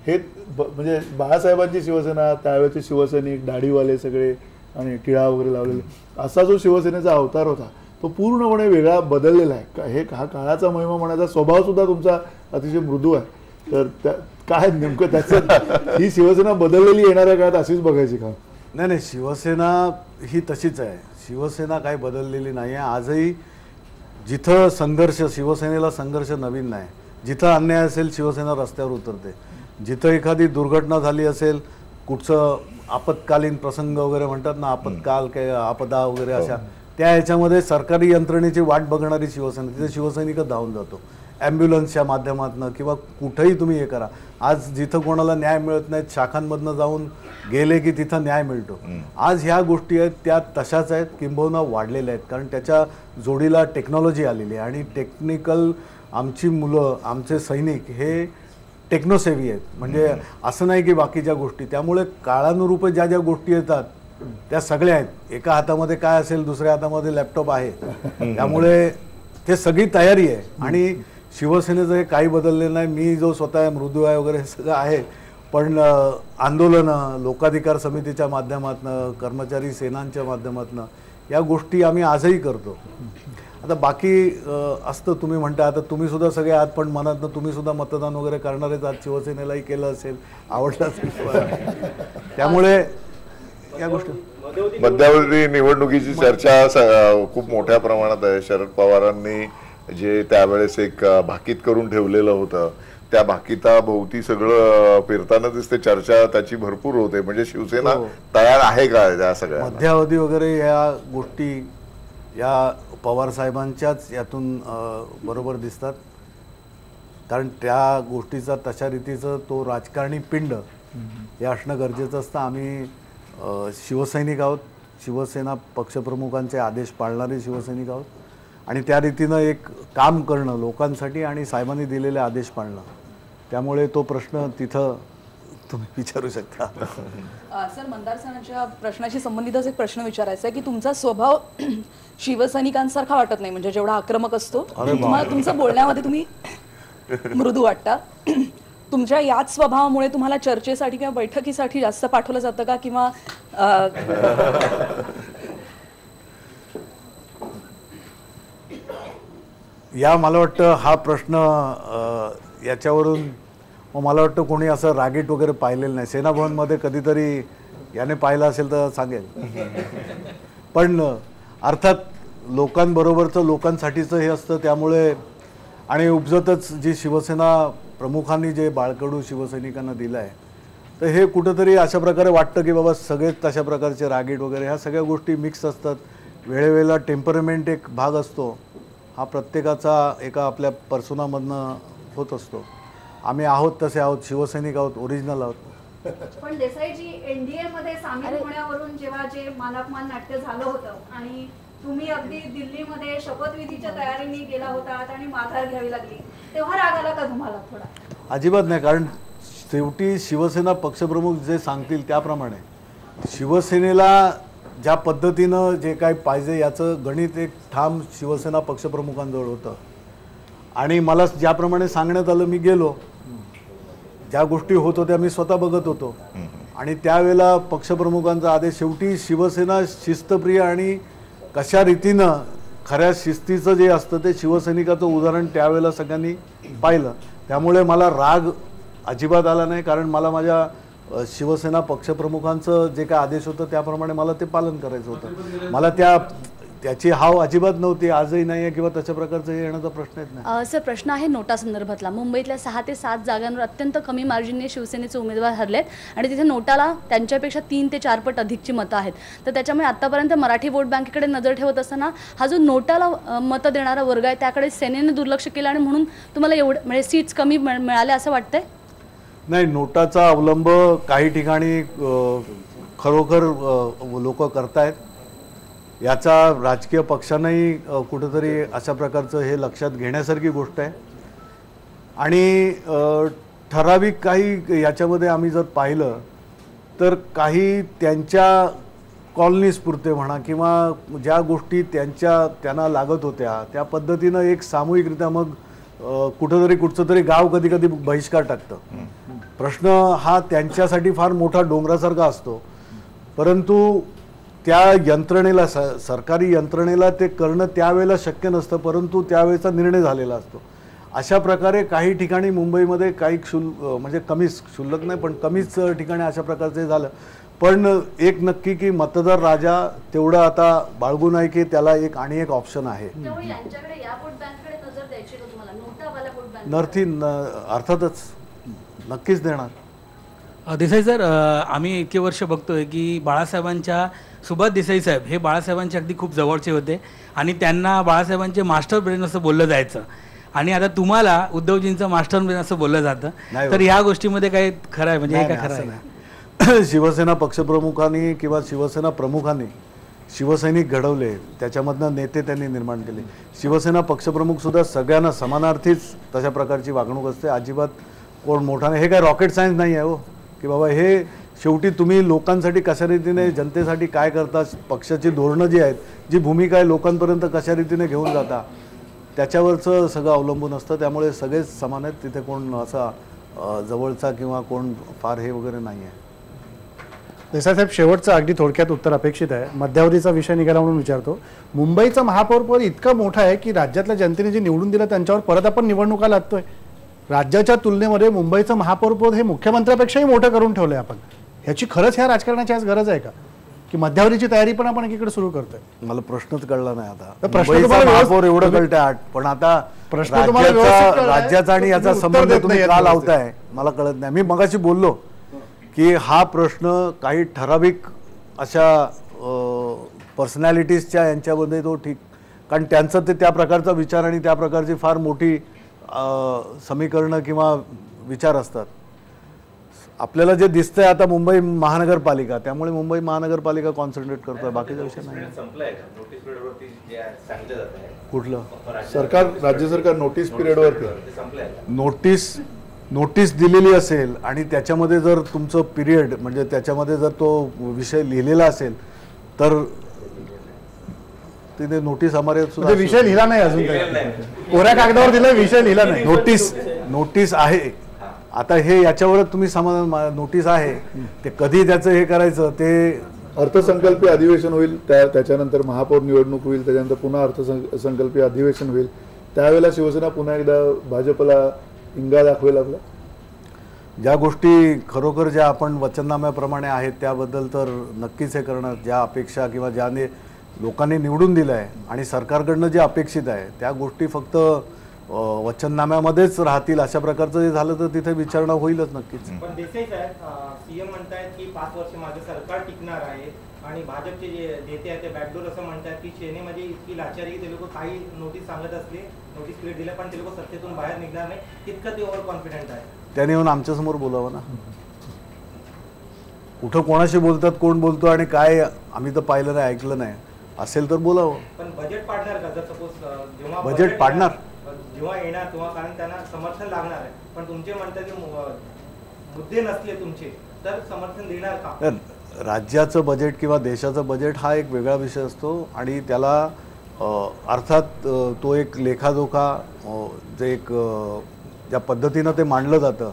हे म्हणजे बाळासाहेबांची शिवसेना, त्यावेळेचे शिवसैनिक दाढीवाले सगळे आणि टिळा वगैरे लावलेले, असा जो शिवसेनेचा अवतार होता तो पूर्णपणे वेगळा बदललेला आहे. हे हा काळाचा महिमा म्हणायचा स्वभाव सुद्धा तुमचा अतिशय मृदू आहे. तर काय नेमकं त्याचं ही शिवसेना बदललेली येणाऱ्या काळात अशीच बघायची का? नाही, शिवसेना ही तशीच आहे. शिवसेना काही बदललेली नाही आहे. आजही जिथं संघर्ष, शिवसेनेला संघर्ष नवीन नाही. जिथं अन्याय असेल शिवसेना रस्त्यावर उतरते. जिथं एखादी दुर्घटना झाली असेल, कुठचं आपत्कालीन प्रसंग वगैरे म्हणतात ना, आपत्काल काय आपदा वगैरे अशा, त्या ह्याच्यामध्ये सरकारी यंत्रणेची वाट बघणारी शिवसेना, तिथे शिवसैनिकच धावून जातो. ॲम्ब्युलन्सच्या माध्यमातून किंवा कुठंही तुम्ही हे करा. आज जिथं कोणाला न्याय मिळत नाहीत, शाखांमधनं जाऊन गेले की तिथं न्याय मिळतो. आज ह्या गोष्टी आहेत त्या तशाच आहेत, किंबहुना वाढलेल्या आहेत. कारण त्याच्या जोडीला टेक्नॉलॉजी आलेली आहे आणि टेक्निकल आमची मुलं, आमचे सैनिक हे टेक्नोसेव्ही आहेत. म्हणजे असं नाही की बाकीच्या गोष्टी. त्यामुळे काळानुरूप ज्या ज्या गोष्टी येतात त्या सगळ्या आहेत. एका हातामध्ये काय असेल, दुसऱ्या हातामध्ये लॅपटॉप आहे. त्यामुळे ते सगळी तयारी आहे. आणि शिवसेनेचं हे काही बदललेलं नाही. मी जो स्वतः मृदू आहे वगैरे हे सगळं आहे, पण आंदोलनं, लोकाधिकार समितीच्या माध्यमातून, कर्मचारी सेनांच्या माध्यमातून या गोष्टी आम्ही आजही करतो. आता बाकी असतं, तुम्ही म्हणता आता तुम्ही सुद्धा सगळे आहात, पण मनातनं तुम्ही सुद्धा मतदान वगैरे करणारेच आहात. शिवसेनेलाही केलं असेल, आवडलं असेल. त्यामुळे या गोष्टी मध्यावधी निवडणुकीची चर्चा खूप मोठ्या प्रमाणात आहे. शरद पवारांनी जे त्यावेळेस एक भाकीत करून ठेवलेलं होतं, त्या भाकिताभोवती सगळं फिरताना दिसते, चर्चा त्याची भरपूर होते. म्हणजे शिवसेना तयार आहे का या सगळ्या मध्यावधी वगैरे या गोष्टी या पवार साहेबांच्याच यातून बरोबर दिसतात. कारण त्या गोष्टीचा तशा रीतीचं तो राजकारणी पिंड हे असणं गरजेचं असतं. आम्ही शिवसैनिक आहोत, शिवसेना पक्षप्रमुखांचे आदेश पाळणारे शिवसैनिक आहोत आणि त्या रीतीनं एक काम करणं लोकांसाठी आणि साहेबांनी दिलेले आदेश पाळणं. त्यामुळे तो प्रश्न तिथं तुम्ही विचारू शकता. सर, मंदार सरांच्या प्रश्नाशी संबंधितच एक प्रश्न विचारायचा आहे की तुमचा स्वभाव शिवसैनिकांसारखा वाटत नाही. म्हणजे जेवढा आक्रमक असतो, तुम्हाला तुमच्या बोलण्यामध्ये तुम्ही मृदू वाटता. तुमच्या याच स्वभावामुळे तुम्हाला चर्चेसाठी किंवा बैठकीसाठी जास्त पाठवलं जातं का? किंवा या मला वाटतं हा प्रश्न याच्यावरून मला वाटतं कोणी असं रागीट वगैरे पाहिलेलं नाही. सेनाभवनमध्ये कधीतरी याने पाहिलं असेल तर सांगेल. पण अर्थात लोकांबरोबरचं लोकांसाठीचं हे असतं. त्यामुळे आणि उपजतच जी शिवसेना प्रमुखांनी जे बाळकडू शिवसैनिकांना दिलं आहे, तर हे कुठंतरी अशा प्रकारे वाटतं की बाबा सगळेच तशा प्रकारचे रागीट वगैरे ह्या सगळ्या गोष्टी मिक्स असतात. वेळेवेळेला टेम्परमेंट एक भाग असतो, हा प्रत्येकाचा एका आपल्या पर्सोनामधनं होत असतो. आम्ही आहोत तसे आहोत, शिवसैनिक आहोत, ओरिजिनल आहोत. पण देसाईजी, एनडीए मध्ये सामील होण्यावरून जेव्हा जे मानापमान नाट्य झालं होतं आणि तुम्ही अगदी दिल्लीमध्ये शपथविधीच्या तयारीने गेला होतात आणि माघार घ्यावी लागली, तेव्हा राग आला का तुम्हाला थोडा? अजिबात नाही. कारण शेवटी शिवसेना पक्षप्रमुख जे सांगतील त्याप्रमाणे शिवसेनेला ज्या पद्धतीनं जे काय पाहिजे याचं गणित एक ठाम शिवसेना पक्षप्रमुखांजवळ होतं. आणि मला ज्याप्रमाणे सांगण्यात आलं मी गेलो, ज्या गोष्टी होत होत्या मी स्वतः बघत होतो. आणि त्यावेळेला पक्षप्रमुखांचा आदेश, शेवटी शिवसेना शिस्तप्रिय आणि कशा रीतीनं खऱ्या शिस्तीचं जे असतं ते शिवसैनिकाचं उदाहरण त्यावेळेला सगळ्यांनी पाहिलं. त्यामुळे मला राग अजिबात आला नाही. कारण मला माझ्या शिवसेना पक्षप्रमुखांचं जे काय आदेश होतं त्याप्रमाणे मला ते पालन करायचं होतं. मला त्याची हाव अजिबात नव्हती, आजही नाही आहे किंवा तशा प्रकारचं हे येण्याचा प्रश्न येत नाही. सर, प्रश्न आहे नोटा संदर्भातला. मुंबईतल्या 6 ते 7 जागांवर अत्यंत कमी मार्जिनने शिवसेनेचे उमेदवार हरलेत आणि तिथे नोटाला त्यांच्यापेक्षा 3 ते 4 पट अधिकची मतं आहेत. तर त्याच्यामुळे आतापर्यंत मराठी वोट बँकेकडे नजर ठेवत असताना हा जो नोटाला मतं देणारा वर्ग आहे त्याकडे सेनेने दुर्लक्ष केलं आणि म्हणून तुम्हाला एवढं म्हणजे सीट्स कमी मिळाल्या असं वाटतंय? नाही, नोटाचा अवलंब काही ठिकाणी खरोखर लोक करतायत. याचा राजकीय पक्षांनाही कुठंतरी अशा प्रकारचं हे लक्षात घेण्यासारखी गोष्ट आहे. आणि ठराविक काही याच्यामध्ये आम्ही जर पाहिलं तर काही त्यांच्या कॉलनीजपुरते म्हणा किंवा ज्या गोष्टी त्यांना लागत होत्या त्या पद्धतीनं एक सामूहिकरित्या मग कुठचं तरी गाव कधी कधी बहिष्कार टाकतं. प्रश्न हा त्यांच्यासाठी फार मोठा डोंगरासारखा असतो, परंतु त्या यंत्रणेला सरकारी यंत्रणेला ते करणं त्यावेळेला शक्य नसतं, परंतु त्यावेळेचा निर्णय झालेला असतो. अशा प्रकारे काही ठिकाणी मुंबईमध्ये काही म्हणजे कमीच क्षुल्लक नाही पण कमीच ठिकाणी अशा प्रकारचे झालं. पण एक नक्की की मतदार राजा तेवढं आता बाळगू नाही की त्याला एक आणि एक ऑप्शन आहे. अर्थातच नक्कीच देणार. देसाई सर, आम्ही इतके वर्ष बघतोय की बाळासाहेबांच्या सुभाष देसाई साहेब हे बाळासाहेबांचे अगदी खूप जवळचे होते आणि त्यांना बाळासाहेबांचे मास्टर ब्रेन असं बोललं जायचं आणि आता तुम्हाला उद्धवजींचं मास्टर ब्रेन असं बोललं जातं. तर ह्या गोष्टीमध्ये काय खरं आहे म्हणजे हे काय खरं आहे? शिवसेना पक्षप्रमुखांनी किंवा शिवसेना प्रमुखांनी शिवसैनिक घडवले, त्याच्यामधनं नेते त्यांनी निर्माण केले. शिवसेना पक्षप्रमुख सुद्धा सगळ्यांना समानार्थीच तशा प्रकारची वागणूक असते. अजिबात कोण मोठा नाही. हे काय रॉकेट सायन्स नाही आहे हो की बाबा हे शेवटी तुम्ही लोकांसाठी कशा रीतीने जनतेसाठी काय करता, पक्षाची धोरणं जी आहेत, जी भूमिका आहे लोकांपर्यंत कशा रीतीने घेऊन जाता त्याच्यावरचं सगळं अवलंबून असतं. त्यामुळे सगळेच समान आहेत. तिथे कोण असा जवळचा किंवा कोण फार हे वगैरे नाही आहे. देसाई साहेब, शेवटचं अगदी थोडक्यात उत्तर अपेक्षित आहे. मध्यावधीचा विषय निघाला म्हणून विचारतो. मुंबईचा महापौरपद इतका मोठा आहे की राज्यातल्या जनतेने जे निवडून दिलं त्यांच्यावर परत आपण निवडणुका लागतोय. राज्याच्या तुलनेमध्ये मुंबईचं महापौरपद हे मुख्यमंत्र्यापेक्षाही मोठं करून ठेवलंय आपण. ह्याची खरंच ह्या राजकारणाची आज गरज आहे का की मध्यावधीची तयारी पण आपण एकीकडे सुरू करतोय? मला प्रश्नच कळला नाही. आता प्रश्न महापौर एवढं कळतंय आठ, पण आता प्रश्न राज्याचा आणि याचा संबंध तुम्ही का लावताय मला कळत नाही. मी मगाशी बोललो की हा प्रश्न काही ठराविक अशा पर्सनॅलिटीजच्या यांच्यामध्ये तो ठीक, कारण त्यांचं ते त्या प्रकारचा विचार आणि त्या प्रकारची फार मोठी समीकरणं किंवा विचार असतात. आपल्याला जे दिसतंय आता मुंबई महानगरपालिका, त्यामुळे मुंबई महानगरपालिका कॉन्सन्ट्रेट करतोय, बाकीचा विषय नाही. कुठलं सरकार, राज्य सरकार नोटीस पिरियडवरती नोटीस दिलेली असेल आणि त्याच्यामध्ये जर तुमचं पिरियड म्हणजे त्याच्यामध्ये जर तो विषय लिहिलेला असेल तर तिथे नोटीस आम्हाला सुद्धा विषय लिहिला नाही, अजून कोऱ्या कागदावर दिला, विषय लिहिला नाही. नोटीस आहे. आता हे याच्यावरच तुम्ही समाधान, नोटीस आहे ते कधी त्याचं हे करायचं ते अर्थसंकल्पीय अधिवेशन होईल, त्याच्यानंतर महापौर निवडणूक होईल, त्याच्यानंतर पुन्हा अर्थसंकल्पीय अधिवेशन होईल, त्यावेळेला शिवसेना पुन्हा एकदा भाजपला इंगा दाखवेल. आपला ज्या गोष्टी खरोखर ज्या आपण वचननाम्याप्रमाणे आहेत त्याबद्दल तर नक्कीच हे करणार. ज्या अपेक्षा किंवा ज्याने लोकांनी निवडून दिलं आहे आणि सरकारकडनं जे अपेक्षित आहे त्या गोष्टी फक्त वचननाम्यामध्येच राहतील अशा प्रकारचं जे झालं तर तिथे विचारणा होईलच नक्कीच. पण देसाई साहेब, सीएम म्हणतायत की 5 वर्ष माझं सरकार टिकणार आहे आणि भाजपचे जे नेते आहेत ते बॅकडोर असं म्हणतात की सेनेमध्ये इतकी लाचारी की ते लोक काही नोटीस सांगत असले, नोटीस पिरियड दिला पण ते लोक सत्तेतून बाहेर निघणार नाही, तितकं ते ओव्हर कॉन्फिडंट आहे. त्याने येऊन आमच्यासमोर बोलावं ना. कुठं कोणाशी बोलतात, कोण बोलतो आणि काय आम्ही तर पाहिलं नाही, ऐकलं नाही. असेल तर बोलावं. पण बजेट पाडणार का? जर सपोज जेव्हा बजेट पाडणार जेव्हा येणार तेव्हा, कारण त्यांना समर्थन लागणार आहे, पण तुमचे म्हणतात की मुद्दे नसले तुमचे तर समर्थन देणार का? राज्याचं बजेट किंवा देशाचं बजेट हा एक वेगळा विषय असतो आणि त्याला अर्थात तो एक लेखाजोखा जे एक ज्या पद्धतीनं ते मांडलं जातं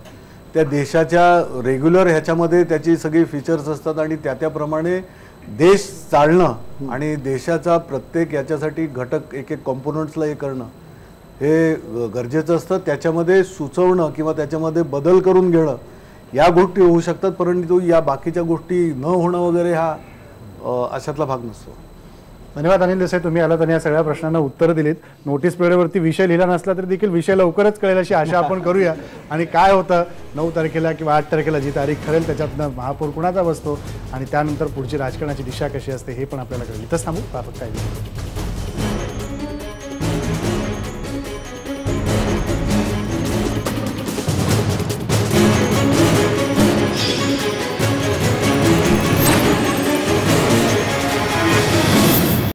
त्या देशाच्या रेग्युलर ह्याच्यामध्ये त्याची सगळी फीचर्स असतात आणि त्याप्रमाणे देश चालणं आणि देशाचा प्रत्येक याच्यासाठी घटक एक एक कॉम्पोनंट्सला हे करणं हे गरजेचं असतं. त्याच्यामध्ये सुचवणं किंवा त्याच्यामध्ये बदल करून घेणं या गोष्टी होऊ शकतात, परंतु या बाकीच्या गोष्टी न होणं वगैरे हा अशातला भाग नसतो. धन्यवाद अनिल देसाई, तुम्ही आलात आणि या सगळ्या प्रश्नांना उत्तरं दिलीत. नोटीस पिरियडवरती विषय लिहिला नसला तरी देखील विषय लवकरच कळेल अशी आशा आपण करूया. आणि काय होतं 9 तारखेला किंवा 8 तारखेला जी तारीख ठरेल त्याच्यातनं महापौर कुणाचा बसतो आणि त्यानंतर पुढची राजकारणाची दिशा कशी असते हे पण आपल्याला कळेल. इथंच थांबू, आपण काय